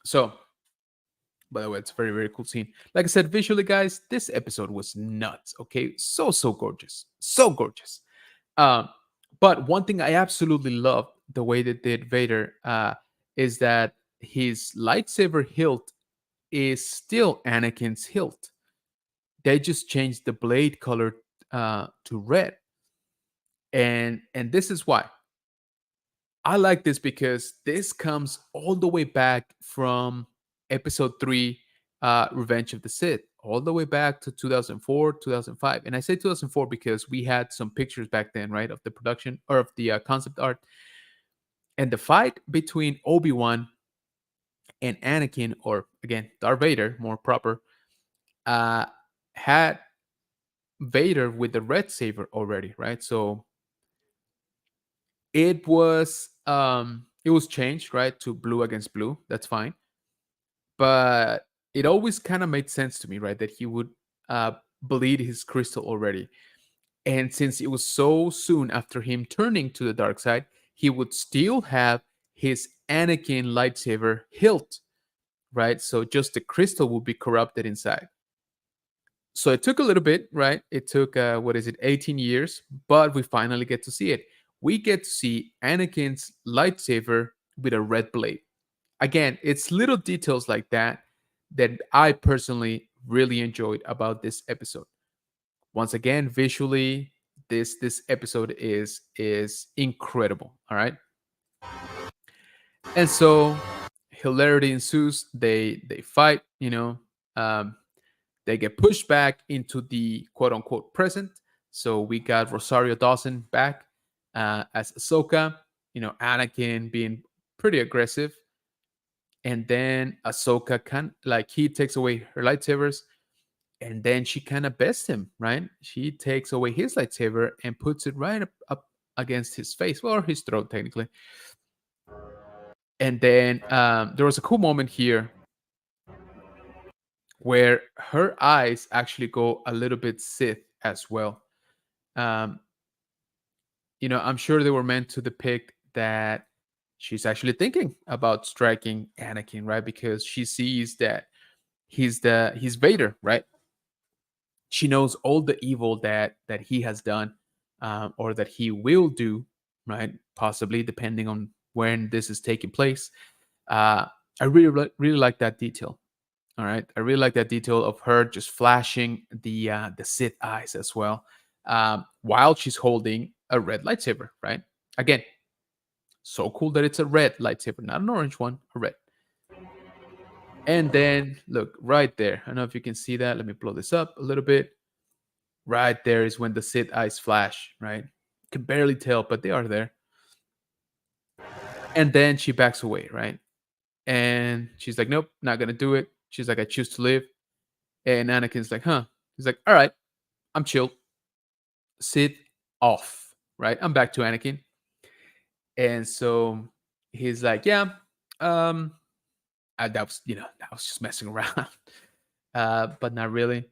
So, by the way, it's a very, very cool scene. Like I said, visually, guys, this episode was nuts. Okay, so gorgeous, so gorgeous. Um, but one thing I absolutely love the way they did Vader is that his lightsaber hilt is still Anakin's hilt. They just changed the blade color to red, and this is why I like this, because this comes all the way back from Episode 3, Revenge of the Sith, all the way back to 2004, 2005. And I say 2004 because we had some pictures back then, right, of the production or of the concept art. And the fight between Obi-Wan and Anakin, or again, Darth Vader, more proper, uh, had Vader with the red saber already, right? So it was changed, right, to blue against blue. That's fine. But it always kind of made sense to me, right, that he would uh, bleed his crystal already. And since it was so soon after him turning to the dark side, he would still have his Anakin lightsaber hilt, right? So just the crystal would be corrupted inside. So it took a little bit, right? It took, 18 years, but we finally get to see it. We get to see Anakin's lightsaber with a red blade. Again, it's little details like that that I personally really enjoyed about this episode. Once again, visually, this episode is incredible. All right, and so hilarity ensues. They fight. Um, they get pushed back into the quote unquote present. So we got Rosario Dawson back as Ahsoka. Anakin being pretty aggressive, and then Ahsoka he takes away her lightsabers, and then she kind of bests him, right? She takes away his lightsaber and puts it right up against his face, well, or his throat, technically. And then there was a cool moment here where her eyes actually go a little bit Sith as well. Um, I'm sure they were meant to depict that she's actually thinking about striking Anakin, right? Because she sees that he's Vader, right? She knows all the evil that he has done, or that he will do, right? Possibly depending on when this is taking place. I really like that detail. All right, I really like that detail of her just flashing the Sith eyes as well, while she's holding a red lightsaber. Right, again, so cool that it's a red lightsaber, not an orange one, a red. And then look right there. I don't know if you can see that. Let me blow this up a little bit. Right there is when the Sith eyes flash. Right, can barely tell, but they are there. And then she backs away. Right, and she's like, "Nope, not gonna do it." She's like, "I choose to live." And Anakin's like, "Huh?" He's like, "All right, I'm chill. Sit off." Right, I'm back to Anakin. And so he's like, "Yeah, um, that was just messing around, but not really."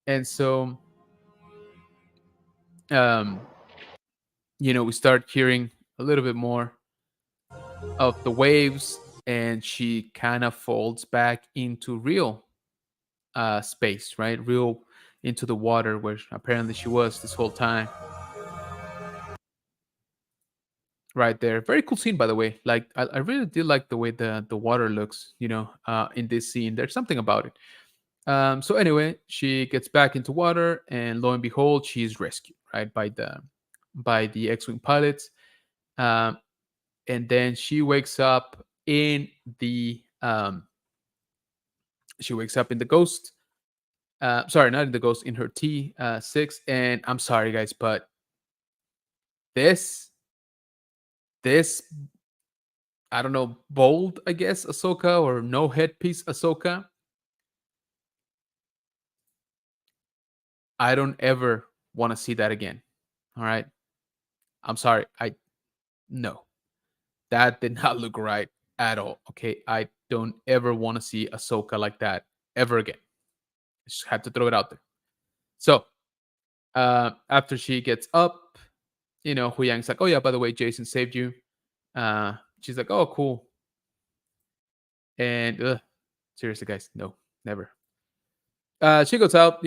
And so, um, we start hearing a little bit more of the waves, and she kind of folds back into real space, right? Real into the water where apparently she was this whole time. Right there. Very cool scene, by the way. Like I really did like the way the water looks, in this scene. There's something about it. So anyway, she gets back into water, and lo and behold, she's rescued, right, by the X-wing pilots. Um, and then she wakes up in the ghost. Sorry, not in the ghost, in her T6. And I'm sorry, guys, but this I don't know, bold, I guess, Ahsoka, or no headpiece Ahsoka. I don't ever want to see that again. All right. I'm sorry. No, that did not look right at all. Okay. I don't ever want to see Ahsoka like that ever again. Just had to throw it out there. So after she gets up, Hu Yang's like, "Oh yeah, by the way, Jason saved you." She's like, "Oh, cool." And seriously, guys, no, never. She goes out,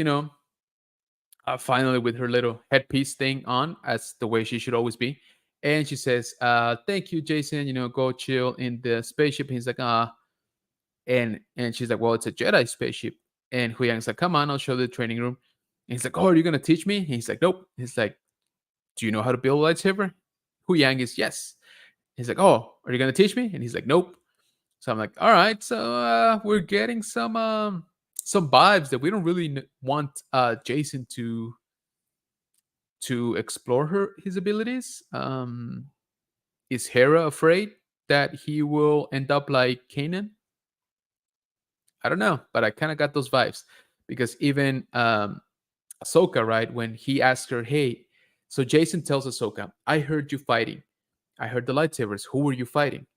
finally with her little headpiece thing on, as the way she should always be. And she says, "Thank you, Jason. Go chill in the spaceship." And he's like, "Ah," and she's like, "Well, it's a Jedi spaceship." And Hu Yang's like, "Come on, I'll show you the training room." And he's like, "Oh, are you gonna teach me?" And he's like, "Nope." He's like, "Do you know how to build a lightsaber?" Hu Yang is yes. He's like, "Oh, are you gonna teach me?" And he's like, "Nope." So I'm like, "All right, so we're getting some vibes that we don't really want Jason to explore his abilities. Is Hera afraid that he will end up like Kanan? I don't know, but I kind of got those vibes because even Ahsoka, right, when he asked her, "Hey," so Jason tells Ahsoka, "I heard you fighting. I heard the lightsabers. Who were you fighting?"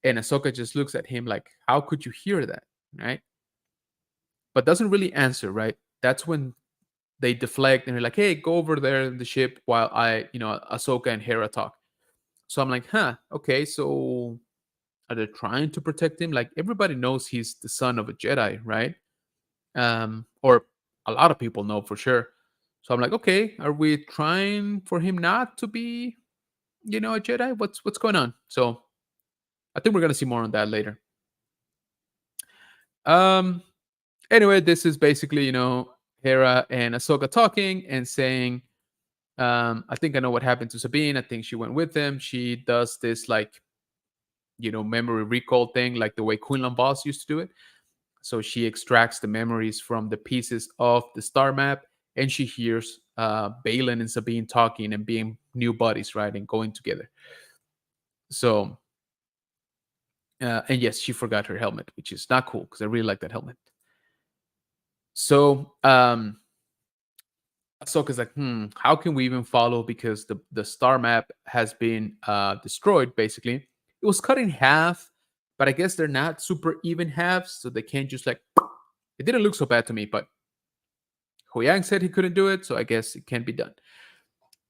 And Ahsoka just looks at him like, "How could you hear that?" Right? But doesn't really answer, right? That's when they deflect and they're like, "Hey, go over there in the ship while Ahsoka and Hera talk." So I'm like, huh, okay, so are they trying to protect him? Like everybody knows he's the son of a Jedi, right? Or a lot of people know for sure. So I'm like, okay, are we trying for him not to be, a Jedi? What's going on? So I think we're gonna see more on that later. Um. Anyway, this is basically, Hera and Ahsoka talking and saying, I think I know what happened to Sabine. I think she went with him. She does this like memory recall thing, like the way Quinlan Boss used to do it. So she extracts the memories from the pieces of the star map, and she hears Balin and Sabine talking and being new buddies, right, and going together. So, and yes, she forgot her helmet, which is not cool because I really like that helmet. So, Ahsoka's like, how can we even follow? Because the star map has been destroyed, basically. It was cut in half, but I guess they're not super even halves, so they can't just like, it didn't look so bad to me, but Yang said he couldn't do it, so I guess it can't be done.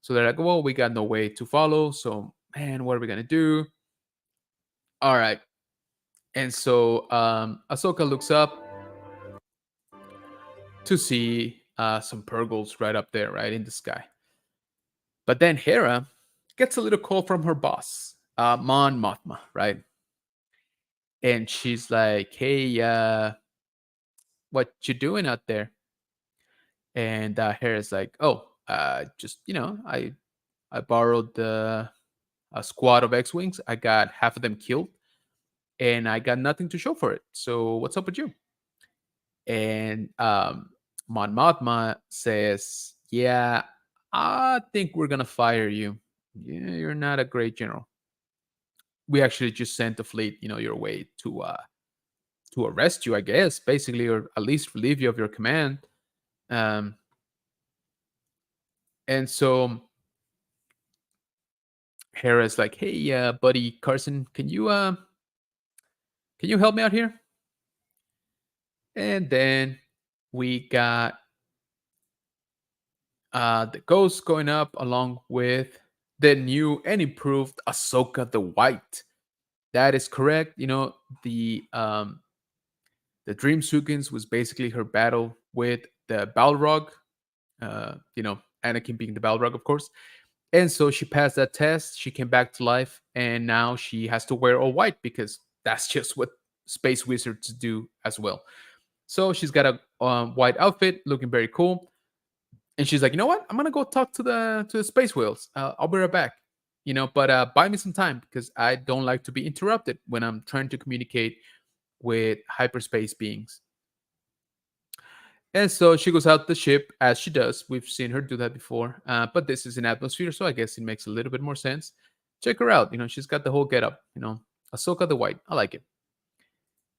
So they're like, well, we got no way to follow, so man, what are we gonna do? All right. And so Ahsoka looks up to see some Purgles right up there, right in the sky. But then Hera gets a little call from her boss, Mon Mothma, right? And she's like, "Hey, what you doing out there?" And Hera's like, "Oh, just I borrowed a squad of X-wings. I got half of them killed, and I got nothing to show for it. So what's up with you?" And Mon Mothma says, "Yeah, I think we're gonna fire you. Yeah, you're not a great general. We actually just sent a fleet, your way to arrest you, I guess, basically, or at least relieve you of your command." Um, and so Hera's like, "Hey, buddy Carson, can you help me out here?" And then we got the Ghost going up along with the new and improved Ahsoka the White. That is correct. The Dream Sukins was basically her battle with the Balrog. Anakin being the Balrog, of course. And so she passed that test. She came back to life, and now she has to wear all white because that's just what space wizards do as well. So she's got a white outfit, looking very cool. And she's like, "You know what? I'm gonna go talk to the space whales. I'll be right back. But buy me some time because I don't like to be interrupted when I'm trying to communicate with hyperspace beings." And so she goes out the ship as she does. We've seen her do that before, but this is an atmosphere, so I guess it makes a little bit more sense. Check her out. She's got the whole getup. Ahsoka the White. I like it.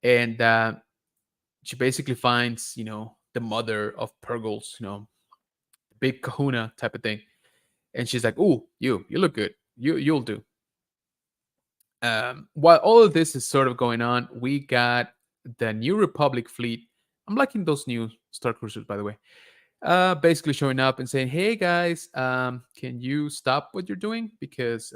And she basically finds, the mother of Purgles. Big Kahuna type of thing. And she's like, "Ooh, you look good. You'll do." While all of this is sort of going on, we got the New Republic fleet. I'm liking those new Star Cruisers, by the way. Basically showing up and saying, "Hey guys, can you stop what you're doing because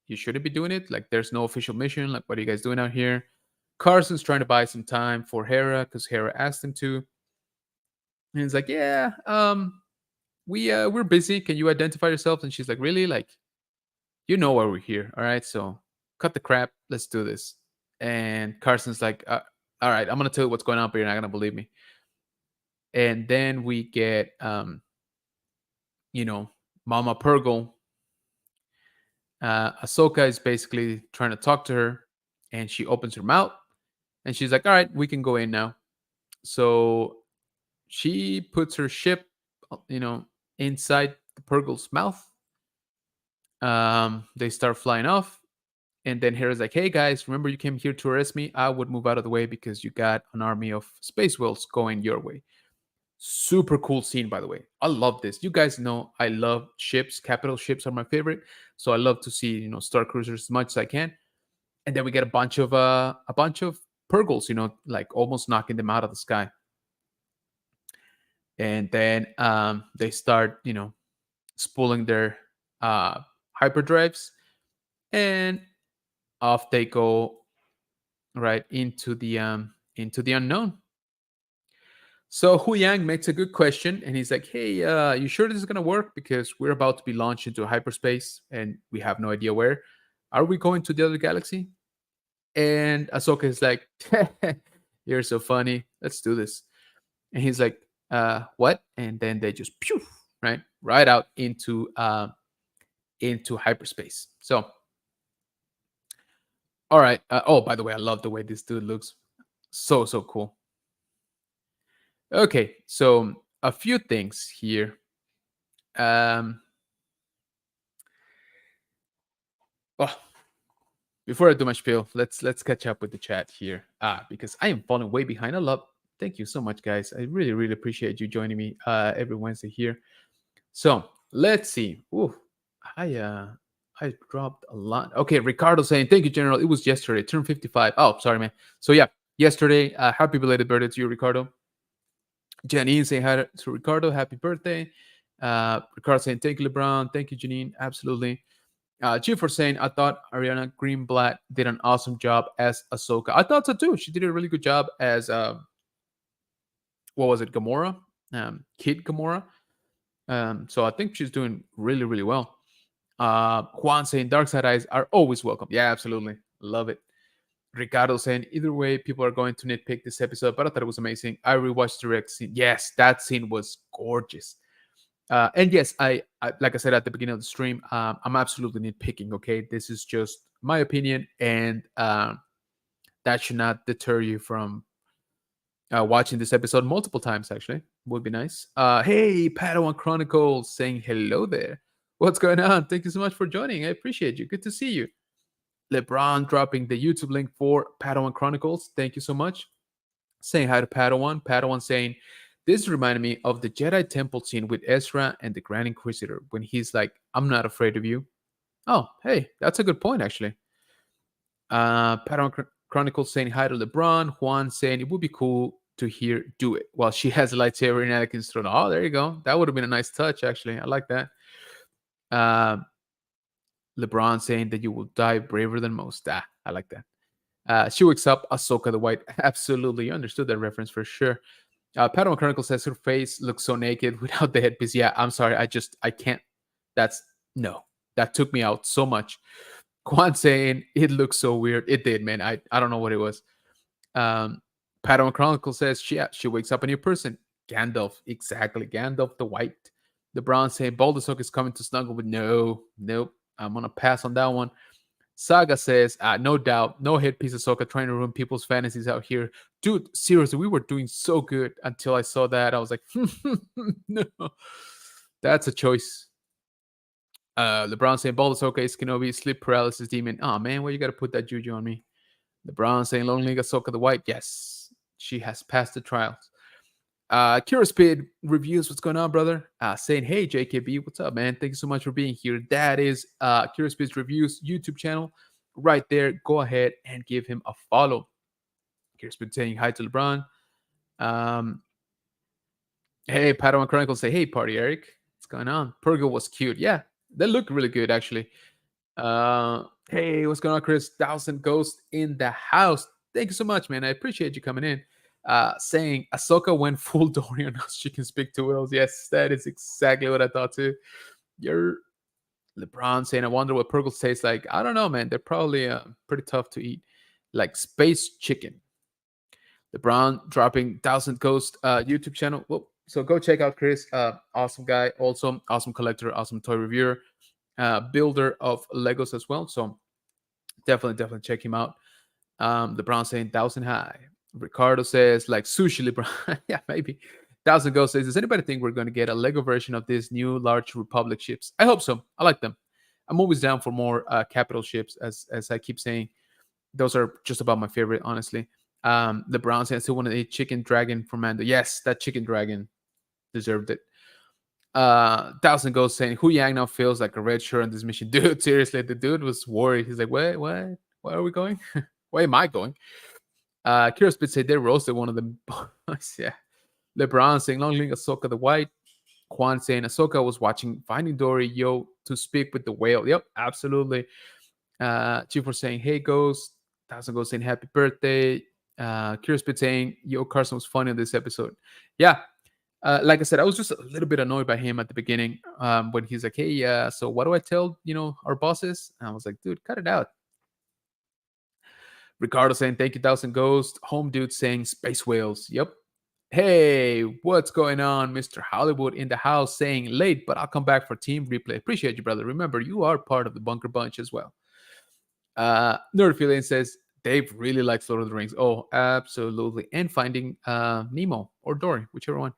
you shouldn't be doing it. Like, there's no official mission. Like, what are you guys doing out here?" Carson's trying to buy some time for Hera because Hera asked him to, and he's like, "Yeah, we're busy. Can you identify yourself?" And she's like, "Really? Like, you know why we're here, all right? So cut the crap. Let's do this." And Carson's like, "All right, I'm gonna tell you what's going on, but you're not gonna believe me." And then we get, you know, Mama Purgle. Ahsoka is basically trying to talk to her, and she opens her mouth, and she's like, "All right, we can go in now." So she puts her ship, inside the Purgle's mouth. They start flying off, and then Hera's like, "Hey guys, remember you came here to arrest me? I would move out of the way because you got an army of space whales going your way." Super cool scene, by the way. I love this. You guys know I love ships. Capital ships are my favorite, so I love to see Star Cruisers as much as I can. And then we get a bunch of Purgles, like almost knocking them out of the sky. And then they start, spooling their hyperdrives, and off they go right into the unknown. So Hu Yang makes a good question, and he's like, "Hey, you sure this is gonna work? Because we're about to be launched into hyperspace, and we have no idea where. Are we going to the other galaxy?" And Ahsoka is like, "You're so funny. Let's do this." And he's like, "What?" And then they just pew, right? Right out into hyperspace. So, all right. Oh, by the way, I love the way this dude looks. So cool. Okay, so a few things here. Um, oh, before I do my spiel, let's catch up with the chat here. Because I am falling way behind. I love. Thank you so much, guys. I really appreciate you joining me every Wednesday here. So let's see. Ooh, I uh I dropped a lot. Okay, Ricardo saying thank you, General. It was yesterday. Turned 55. Oh, sorry, man. So yeah, yesterday. Happy belated birthday to you, Ricardo. Janine saying hi to Ricardo. Happy birthday. Ricardo saying thank you, LeBron. Thank you, Janine. Absolutely. Chief for saying I thought Ariana Greenblatt did an awesome job as Ahsoka. I thought so too. She did a really good job as what was it, Gamora, Kid Gamora. So I think she's doing really well. Juan saying dark side eyes are always welcome. Yeah, absolutely, love it. Ricardo saying either way, people are going to nitpick this episode, but I thought it was amazing. I rewatched the direct scene. Yes, that scene was gorgeous. And yes, I like I said at the beginning of the stream, I'm absolutely nitpicking. Okay, this is just my opinion, and that should not deter you from watching this episode multiple times. Actually, would be nice. Hey, Padawan Chronicles saying hello there. What's going on? Thank you so much for joining. I appreciate you. Good to see you. LeBron dropping the YouTube link for Padawan Chronicles. Thank you so much. Saying hi to Padawan. Padawan saying, this reminded me of the Jedi Temple scene with Ezra and the Grand Inquisitor when he's like, I'm not afraid of you. Oh, hey, that's a good point, actually. Padawan Chronicles saying hi to LeBron. Juan saying, it would be cool to hear do it while she has a lightsaber in Anakin's throne. Oh, there you go. That would have been a nice touch, actually. I like that. LeBron saying that you will die braver than most. I like that. She wakes up Ahsoka the White. Absolutely. You understood that reference for sure. Padawan Chronicle says her face looks so naked without the headpiece. Yeah, I'm sorry. I can't. That's no. That took me out so much. Quan saying it looks so weird. It did, man. I don't know what it was. Um, Padawan Chronicle says she wakes up a new person. Gandalf, exactly. Gandalf the White. The Brown saying Baldur's is coming to snuggle with. Nope. I'm gonna pass on that one. Saga says, no doubt, no headpiece Ahsoka trying to ruin people's fantasies out here. Dude, seriously, we were doing so good until I saw that. I was like, no, that's a choice. LeBron saying, Bald Ahsoka is Kenobi, sleep paralysis demon. Oh, man, why you got to put that juju on me? LeBron saying, Long Leg Ahsoka the White. Yes, she has passed the trials. Kira Speed reviews, what's going on, brother? Saying, hey, JKB, what's up, man? Thank you so much for being here. That is Kira Speed's reviews YouTube channel right there. Go ahead and give him a follow. Kira Speed saying hi to LeBron. Hey, Padawan Chronicles say, hey, Party Eric, what's going on? Purgle was cute. Yeah, they look really good, actually. Hey, what's going on, Chris? Thousand Ghost in the house. Thank you so much, man. I appreciate you coming in. Saying Ahsoka went full Dorian now she can speak to whales. Yes, that is exactly what I thought too. You're LeBron saying, I wonder what Purgles tastes like. I don't know, man. They're probably pretty tough to eat. Like space chicken. LeBron dropping Thousand Ghost YouTube channel. Well, so go check out Chris. Awesome guy. Also, awesome collector, awesome toy reviewer, builder of Legos as well. So definitely check him out. LeBron saying thousand high. Ricardo says like sushi LeBron. Yeah, maybe. Thousand Ghost says, does anybody think we're going to get a Lego version of these new large Republic ships? I hope so. I like them. I'm always down for more capital ships, as I keep saying. Those are just about my favorite, honestly. LeBron says, I still want to eat chicken dragon from Mando. Yes, that chicken dragon deserved it. Thousand Ghost saying, Hu Yang now feels like a red shirt on this mission. Dude, seriously, the dude was worried. He's like, wait, what? Where are we going? Where am I going? Kira Spitz said they roasted one of them. Yeah. LeBron saying, Long Ling Ahsoka the White. Quan saying, Ahsoka was watching Finding Dory, yo, to speak with the whale. Yep, absolutely. Chief was saying, hey, Ghost. Thousand Ghost saying, happy birthday. Kira Spitz saying, yo, Carson was funny on this episode. Yeah. Like I said, I was just a little bit annoyed by him at the beginning when he's like, hey, so what do I tell, our bosses? And I was like, dude, cut it out. Ricardo saying, thank you, Thousand Ghost. Home Dude saying, space whales. Yep. Hey, what's going on, Mr. Hollywood in the house saying late, but I'll come back for team replay. Appreciate you, brother. Remember, you are part of the Bunker Bunch as well. Nerdfeeling says Dave really likes Lord of the Rings. Oh, absolutely. And Finding Nemo or Dory, whichever one.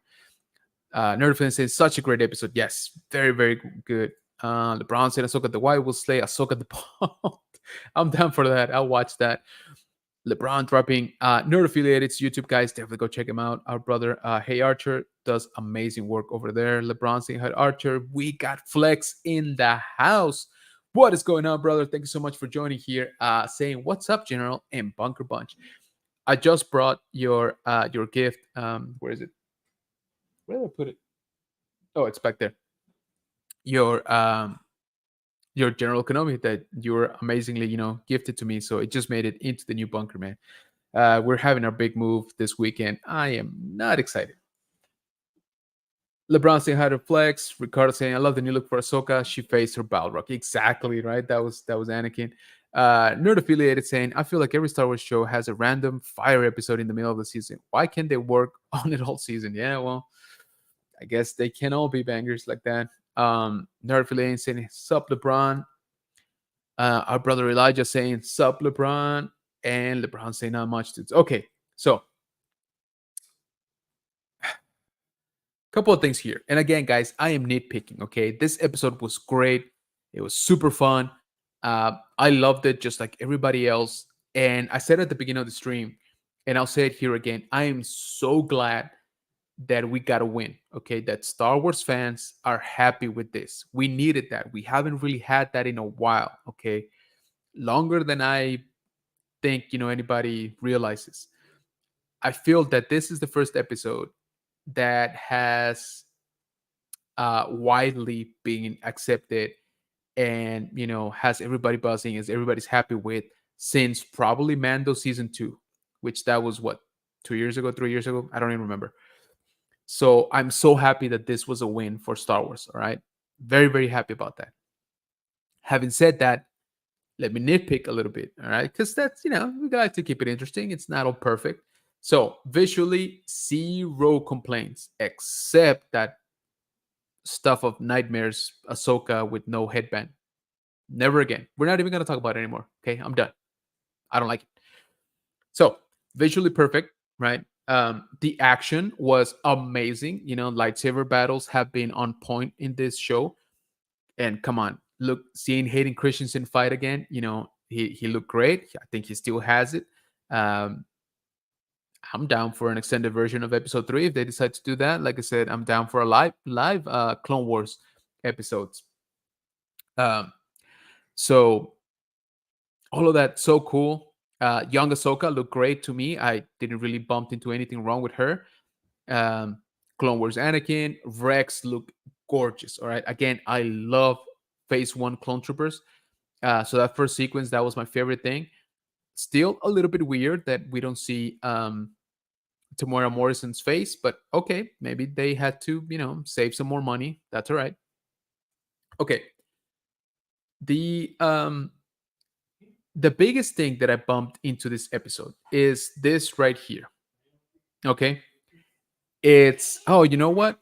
Nerdfeeling says such a great episode. Yes, very, very good. LeBron said Ahsoka the White will slay Ahsoka the Bald. I'm down for that. I'll watch that. LeBron dropping Nerd Affiliated's YouTube guys. Definitely go check him out. Our brother, Hey Archer, does amazing work over there. LeBron saying, Hey Archer, we got Flex in the house. What is going on, brother? Thank you so much for joining here. Saying, What's up, General? And Bunker Bunch. I just brought your gift. Where is it? Where did I put it? Oh, it's back there. Your General Konami that you were amazingly, gifted to me. So it just made it into the new bunker, man. We're having our big move this weekend. I am not excited. LeBron saying hi to Flex. Ricardo saying, I love the new look for Ahsoka. She faced her Balrog. Exactly, right? That was Anakin. Nerd Affiliated saying, I feel like every Star Wars show has a random fire episode in the middle of the season. Why can't they work on it all season? Yeah, well, I guess they can all be bangers like that. Nerd Affiliated saying, Sup, LeBron. Our brother Elijah saying, Sup, LeBron. And LeBron saying, not much. Okay, so couple of things here. And again, guys, I am nitpicking. Okay, this episode was great. It was super fun. I loved it just like everybody else. And I said at the beginning of the stream, and I'll say it here again. I am so glad that we got a win. Okay, that Star Wars fans are happy with this. We needed that. We haven't really had that in a while. Okay, longer than I think anybody realizes. I feel that this is the first episode that has widely being accepted and has everybody buzzing, as everybody's happy with, since probably Mando season 2, which that was what, 2 years ago, 3 years ago, I don't even remember. So I'm so happy that this was a win for Star Wars. All right, very, very happy about that. Having said that, let me nitpick a little bit. All right, because that's, we like to keep it interesting. It's not all perfect. So visually, zero complaints, except that stuff of nightmares, Ahsoka with no headband. Never again. We're not even going to talk about it anymore. Okay, I'm done. I don't like it. So visually perfect, right? The action was amazing. Lightsaber battles have been on point in this show. And come on, look, seeing Hayden Christensen fight again, he looked great. I think he still has it. Um, I'm down for an extended version of episode 3 if they decide to do that. Like I said, I'm down for a live Clone Wars episodes. Um, so all of that so cool. Young Ahsoka looked great to me. I didn't really bump into anything wrong with her. Um, Clone Wars Anakin, Rex looked gorgeous. All right. Again, I love Phase 1 clone troopers. So that first sequence, that was my favorite thing. Still a little bit weird that we don't see Tamora Morrison's face, but okay, maybe they had to, save some more money. That's all right. Okay. The biggest thing that I bumped into this episode is this right here. Okay. It's, oh, you know what?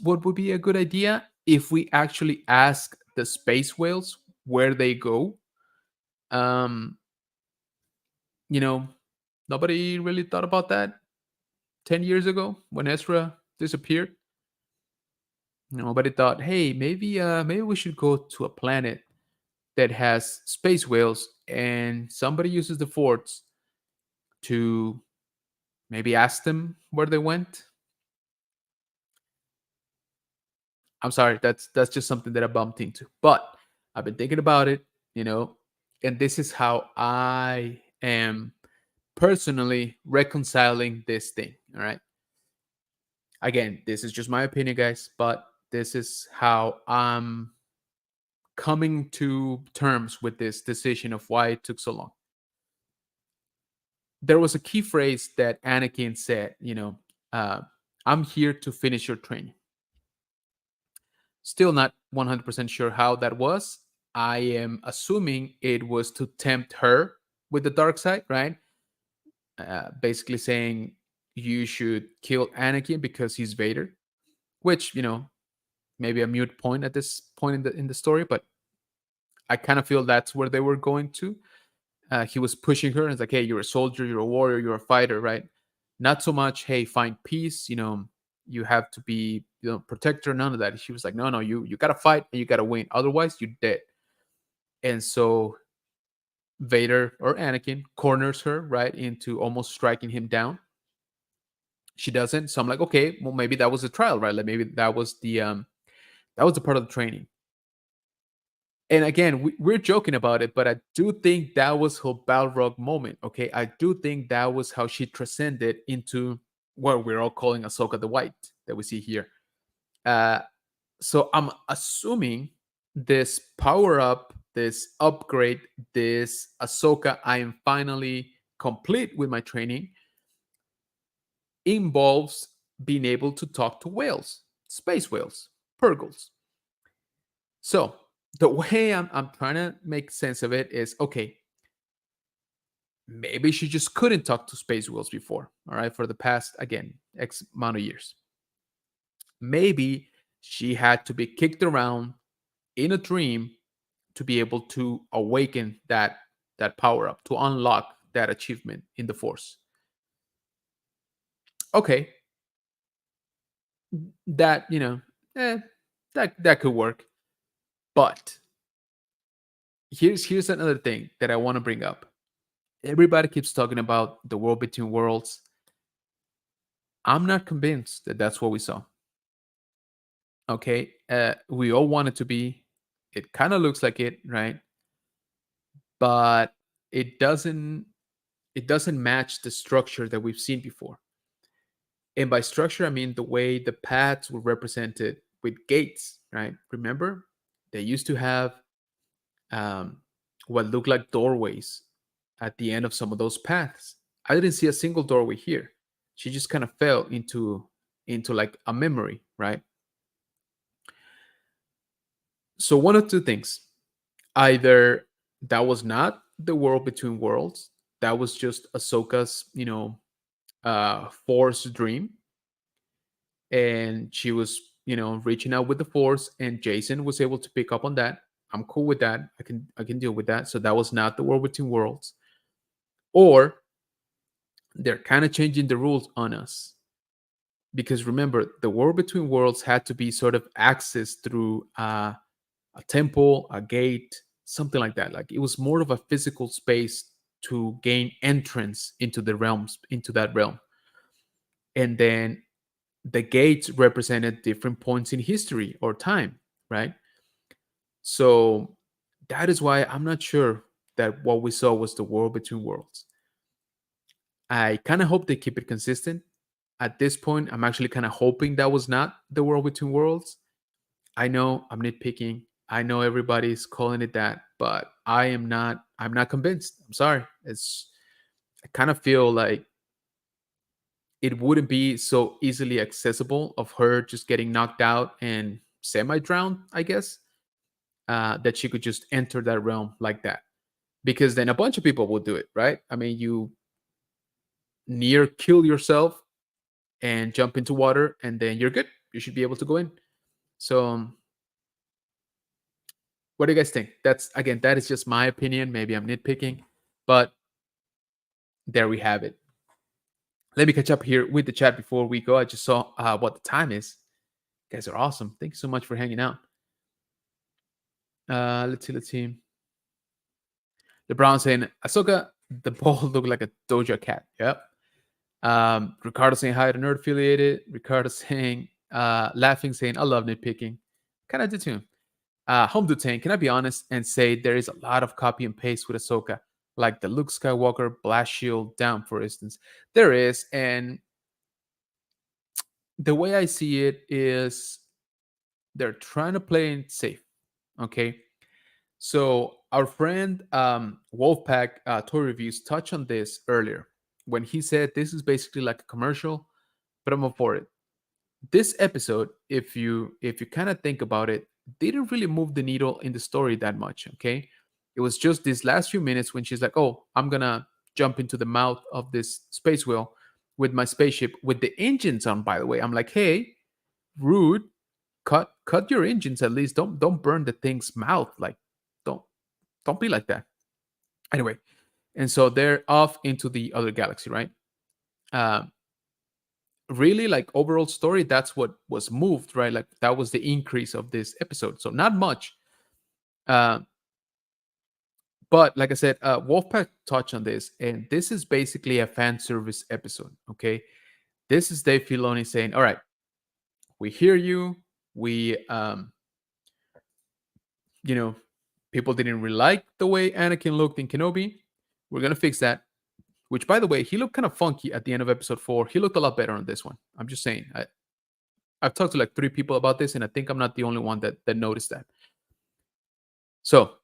What would be a good idea if we actually ask the space whales where they go? Um, you know, Nobody really thought about that 10 years ago when Ezra disappeared. Nobody thought, hey, maybe we should go to a planet that has space whales and somebody uses the forts to maybe ask them where they went. I'm sorry, that's just something that I bumped into. But I've been thinking about it, and this is how I am personally reconciling this thing. All right. Again, this is just my opinion, guys, but this is how I'm coming to terms with this decision of why it took so long. There was a key phrase that Anakin said, I'm here to finish your training. Still not 100% sure how that was. I am assuming it was to tempt her with the dark side, right? Basically saying, you should kill Anakin because he's Vader, which, maybe a mute point at this point in the story, but I kind of feel that's where they were going to. He was pushing her and it's like, hey, you're a soldier, you're a warrior, you're a fighter, right? Not so much, hey, find peace, you have to be, protector, none of that. She was like, no, no, you gotta fight and you gotta win. Otherwise, you're dead. And so Vader or Anakin corners her right into almost striking him down. She doesn't. So I'm like, okay, well, maybe that was a trial, right? Like maybe that was the part of the training. And again, we're joking about it, but I do think that was her Balrog moment. Okay, I do think that was how she transcended into what we're all calling Ahsoka the White that we see here. Uh, so I'm assuming this power up, this upgrade, this Ahsoka, I am finally complete with my training, involves being able to talk to whales, space whales, purgles. So the way I'm trying to make sense of it is okay, maybe she just couldn't talk to space whales before, all right, for the past, again, X amount of years. Maybe she had to be kicked around in a dream to be able to awaken that power up, to unlock that achievement in the force. Okay, that that could work. But here's another thing that I want to bring up. Everybody keeps talking about the world between worlds. I'm not convinced that that's what we saw. Okay, we all want it to be. It kind of looks like it, right? But it doesn't. It doesn't match the structure that we've seen before. And by structure, I mean the way the paths were represented with gates, right? Remember, they used to have um, what looked like doorways at the end of some of those paths. I didn't see a single doorway here. She just kind of fell into like a memory, right? So one of two things: either that was not the world between worlds, that was just Ahsoka's, Force dream, and she was, reaching out with the Force, and Jason was able to pick up on that. I'm cool with that. I can deal with that. So that was not the world between worlds, or they're kind of changing the rules on us because remember the world between worlds had to be sort of accessed through a temple, a gate, something like that. Like it was more of a physical space to gain entrance into the realms, into that realm. And then the gates represented different points in history or time, right? So that is why I'm not sure that what we saw was the world between worlds. I kind of hope they keep it consistent. At this point, I'm actually kind of hoping that was not the world between worlds. I know I'm nitpicking. I know everybody's calling it that, but I am not. I'm not convinced. I'm sorry. I kind of feel like it wouldn't be so easily accessible of her just getting knocked out and semi-drowned, I guess, that she could just enter that realm like that. Because then a bunch of people will do it, right? I mean, you near kill yourself and jump into water, and then you're good. You should be able to go in. So, what do you guys think? That's again, that is just my opinion. Maybe I'm nitpicking, but there we have it. Let me catch up here with the chat before we go. I just saw what the time is. You guys are awesome. Thank you so much for hanging out. Let's see. Let's see. LeBron saying, Ahsoka, the ball looked like a Doja cat. Yep. Ricardo saying hi to nerd affiliated. Ricardo saying, laughing, saying, I love nitpicking. Kind of did too. Home Dutain, can I be honest and say there is a lot of copy and paste with Ahsoka, like the Luke Skywalker blast shield down, for instance. There is, and the way I see it is they're trying to play it safe. Okay. So our friend Wolfpack Toy Reviews touched on this earlier when he said this is basically like a commercial, but I'm up for it. This episode, if you kind of think about it, didn't really move the needle in the story that much. Okay, it was just these last few minutes when she's like, "Oh, I'm gonna jump into the mouth of this space whale," with my spaceship with the engines on, by the way. I'm like, hey, rude, cut your engines at least. Don't burn the thing's mouth. Like, don't don't be like that. Anyway, and so they're off into the other galaxy, right? Uh, really, like overall story, that's what was moved, right? Like that was the increase of this episode. So not much. Uh, but like I said, Wolfpack touched on this, and this is basically a fan service episode. Okay, this is Dave Filoni saying, "All right, we hear you. We, you know, people didn't really like the way Anakin looked in Kenobi. We're gonna fix that." Which, by the way, he looked kind of funky at the end of episode 4. He looked a lot better on this one. I'm just saying. I've talked to like 3 people about this, and I think I'm not the only one that noticed that. So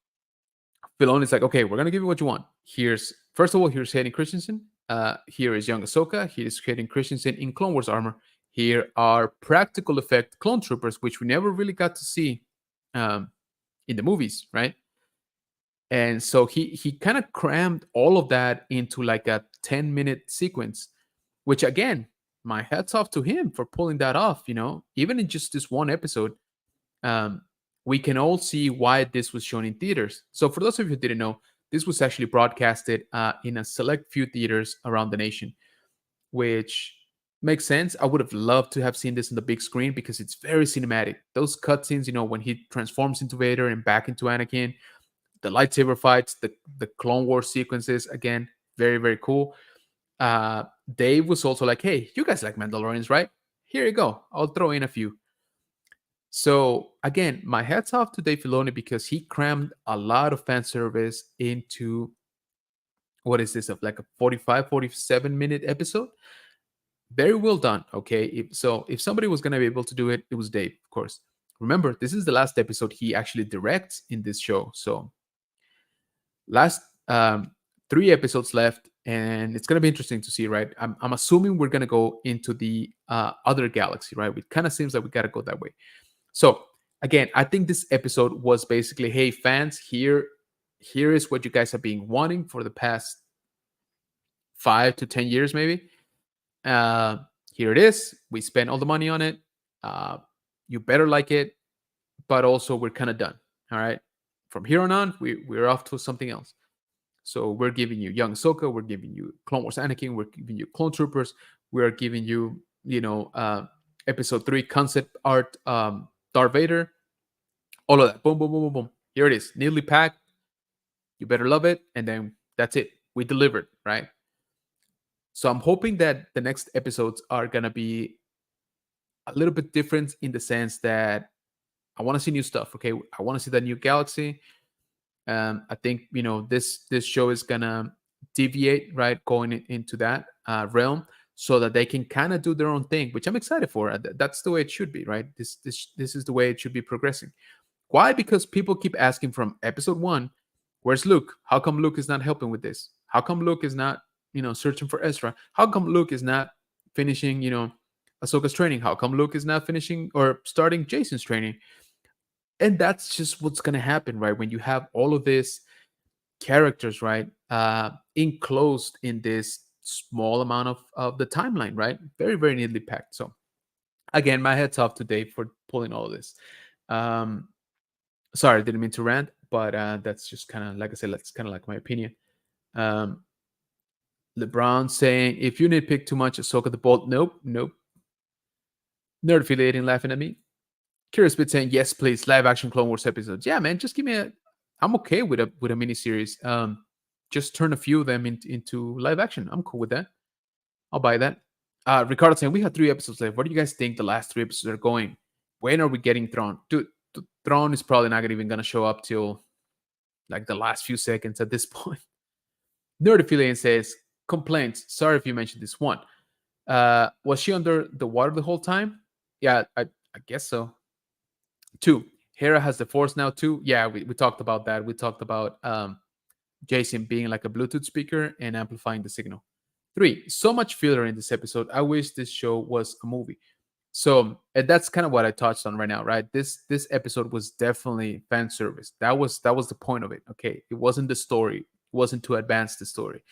Filoni's like, okay, we're gonna give you what you want. Here's first of all, here's Hayden Christensen. Here is young Ahsoka. Here's Hayden Christensen in Clone Wars armor. Here are practical effect clone troopers, which we never really got to see um, in the movies, right? And so he kind of crammed all of that into like a 10-minute sequence, which again, my hats off to him for pulling that off. Even in just this one episode, um, we can all see why this was shown in theaters. So for those of you who didn't know, this was actually broadcasted in a select few theaters around the nation, which makes sense. I would have loved to have seen this on the big screen because it's very cinematic. Those cutscenes, when he transforms into Vader and back into Anakin, the lightsaber fights, the Clone Wars sequences, again, very, very cool. Dave was also like, hey, you guys like Mandalorians, right? Here you go. I'll throw in a few. So again, my hats off to Dave Filoni because he crammed a lot of fan service into what is this, of like a 45, 47-minute episode. Very well done. Okay. If somebody was gonna be able to do it, it was Dave, of course. Remember, this is the last episode he actually directs in this show. So last 3 episodes left, and it's gonna be interesting to see, right? I'm assuming we're gonna go into the other galaxy, right? It kind of seems like we gotta go that way. So again, I think this episode was basically, hey fans, here is what you guys have been wanting for the past 5 to 10 years, maybe. Uh, Here it is. We spent all the money on it. You better like it, but also we're kind of done. All right. From here on, we're off to something else. So we're giving you young Ahsoka, we're giving you Clone Wars Anakin, we're giving you Clone Troopers, we're giving you, episode 3 concept art, Darth Vader, all of that. Boom, boom, boom, boom, boom. Here it is, neatly packed. You better love it, and then that's it. We delivered, right? So I'm hoping that the next episodes are gonna be a little bit different in the sense that I want to see new stuff. Okay, I want to see that new galaxy. I think this show is gonna deviate, right, going into that realm, so that they can kind of do their own thing, which I'm excited for. That's the way it should be, right? This is the way it should be progressing. Why? Because people keep asking from episode 1, where's Luke? How come Luke is not helping with this? How come Luke is not searching for Ezra? How come Luke is not finishing Ahsoka's training? How come Luke is not finishing or starting Jason's training? And that's just what's gonna happen, right? When you have all of these characters, right, enclosed in this small amount of the timeline, right? Very, very neatly packed. So again, my head's off to Dave for pulling all of this. Sorry, I didn't mean to rant, but that's just kind of, like I said, that's kind of like my opinion. um LeBron saying, if you nitpick too much, Ahsoka the Bold. Nope, nope. Nerd affiliating, laughing at me. Curious Bit saying, yes, please, live action Clone Wars episodes. Yeah, man, just give me I'm okay with a miniseries. Just turn a few of them into live action. I'm cool with that. I'll buy that. Ricardo saying, we have 3 episodes left. What do you guys think the last 3 episodes are going? When are we getting Thrawn? Dude, Thrawn is probably not even gonna show up till like the last few seconds at this point. Nerd affiliate says, complaints. Sorry if you mentioned this one. Was she under the water the whole time? Yeah, I guess so. 2, Hera has the Force now too. Yeah, we talked about that. We talked about Jason being like a Bluetooth speaker and amplifying the signal. 3, so much filler in this episode. I wish this show was a movie. So, and that's kind of what I touched on right now, right? This episode was definitely fan service. That was the point of it. Okay, it wasn't the story. It wasn't to advance the story.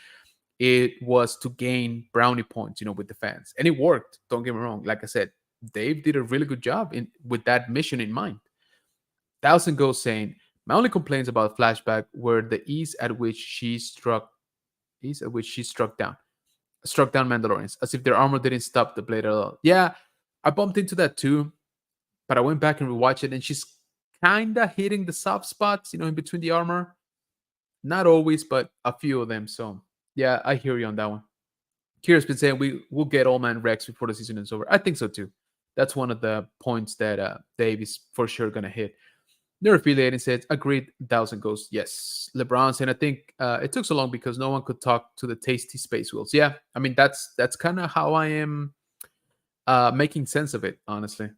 it was to gain brownie points, with the fans. And it worked. Don't get me wrong. Like I said, Dave did a really good job with that mission in mind. Thousand Ghosts saying, my only complaints about flashback were the ease at which she struck down Mandalorians, as if their armor didn't stop the blade at all. Yeah, I bumped into that too, but I went back and rewatched it, and she's kinda hitting the soft spots, in between the armor. Not always, but a few of them. So yeah, I hear you on that one. Kira's been saying we will get Old Man Rex before the season is over. I think so too. That's one of the points that Dave is for sure gonna hit. Neurophiliating says, agreed, Thousand Ghosts. Yes. LeBron saying, I think it took so long because no one could talk to the tasty space wheels. Yeah, I mean, that's kind of how I am making sense of it, honestly.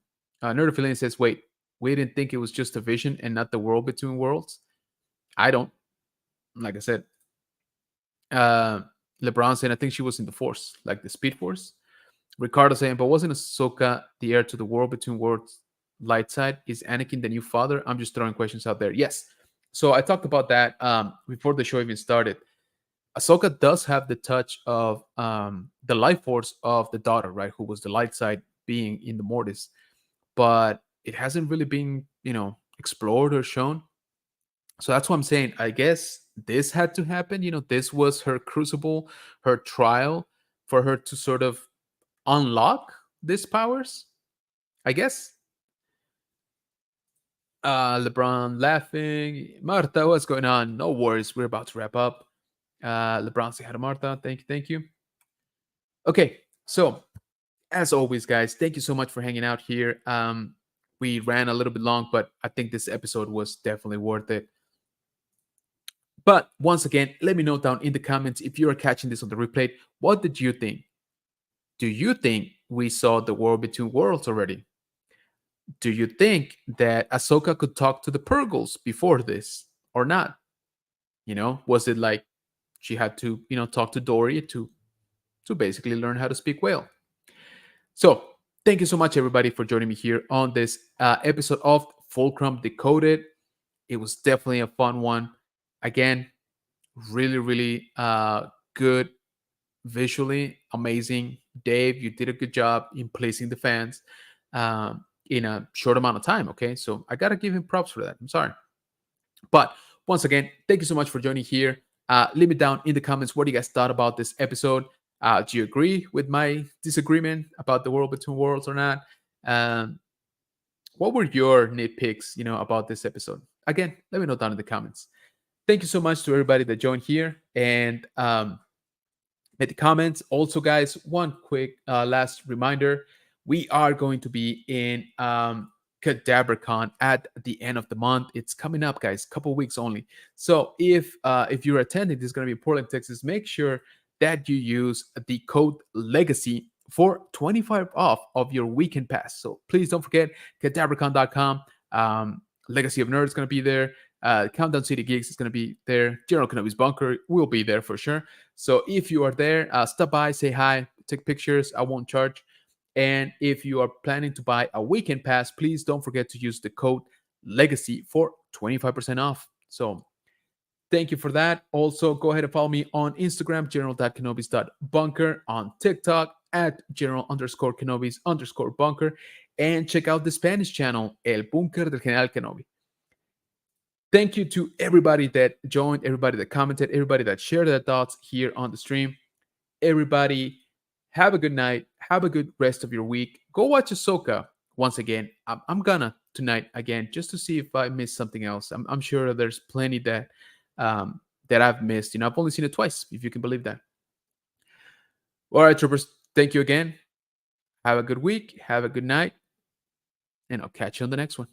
Neurophiliating says, wait, we didn't think it was just a vision and not the world between worlds? I don't. Like I said, uh, LeBron saying, I think she was in the Force, like the Speed Force. Ricardo saying, but wasn't Ahsoka the heir to the world between worlds light side? Is Anakin the new father? I'm just throwing questions out there. Yes. So I talked about that before the show even started. Ahsoka does have the touch of the life force of the daughter, right? Who was the light side being in the Mortis, but it hasn't really been, explored or shown. So that's what I'm saying. I guess this had to happen. This was her crucible, her trial for her to sort of unlock these powers, I guess. LeBron laughing. Marta, what's going on? No worries. We're about to wrap up. LeBron, say hi to Marta. Thank you. Thank you. Okay. So, as always, guys, thank you so much for hanging out here. We ran a little bit long, but I think this episode was definitely worth it. But once again, let me know down in the comments if you are catching this on the replay. What did you think? Do you think we saw the war between worlds already? Do you think that Ahsoka could talk to the Purgles before this or not? Was it like she had to, talk to Dory to basically learn how to speak whale? So thank you so much, everybody, for joining me here on this episode of Fulcrum Decoded. It was definitely a fun one. Again, really, really good visually, amazing. Dave, you did a good job in placing the fans in a short amount of time. Okay, so I gotta give him props for that. I'm sorry, but once again, thank you so much for joining here. Leave it down in the comments what you guys thought about this episode. Do you agree with my disagreement about the world between worlds or not? What were your nitpicks, about this episode? Again, let me know down in the comments. Thank you so much to everybody that joined here and made the comments. Also, guys, one quick last reminder: we are going to be in CadaverCon at the end of the month. It's coming up, guys. Couple weeks only. So if you're attending, this is going to be in Portland, Texas. Make sure that you use the code Legacy for 25 off of your weekend pass. So please don't forget cadavercon.com. Legacy of Nerds is going to be there. Countdown City Gigs is going to be there. General Kenobi's Bunker will be there for sure. So if you are there, stop by, say hi, take pictures. I won't charge. And if you are planning to buy a weekend pass, please don't forget to use the code Legacy for 25% off. So thank you for that. Also, go ahead and follow me on Instagram, general.kenobis.bunker, on TikTok at general_kenobis_bunker, and check out the Spanish channel, El Bunker del General Kenobi. Thank you to everybody that joined, everybody that commented, everybody that shared their thoughts here on the stream. Everybody, have a good night. Have a good rest of your week. Go watch Ahsoka once again. I'm gonna tonight again just to see if I missed something else. I'm sure there's plenty that that I've missed. I've only seen it twice, if you can believe that. All right, troopers. Thank you again. Have a good week. Have a good night. And I'll catch you on the next one.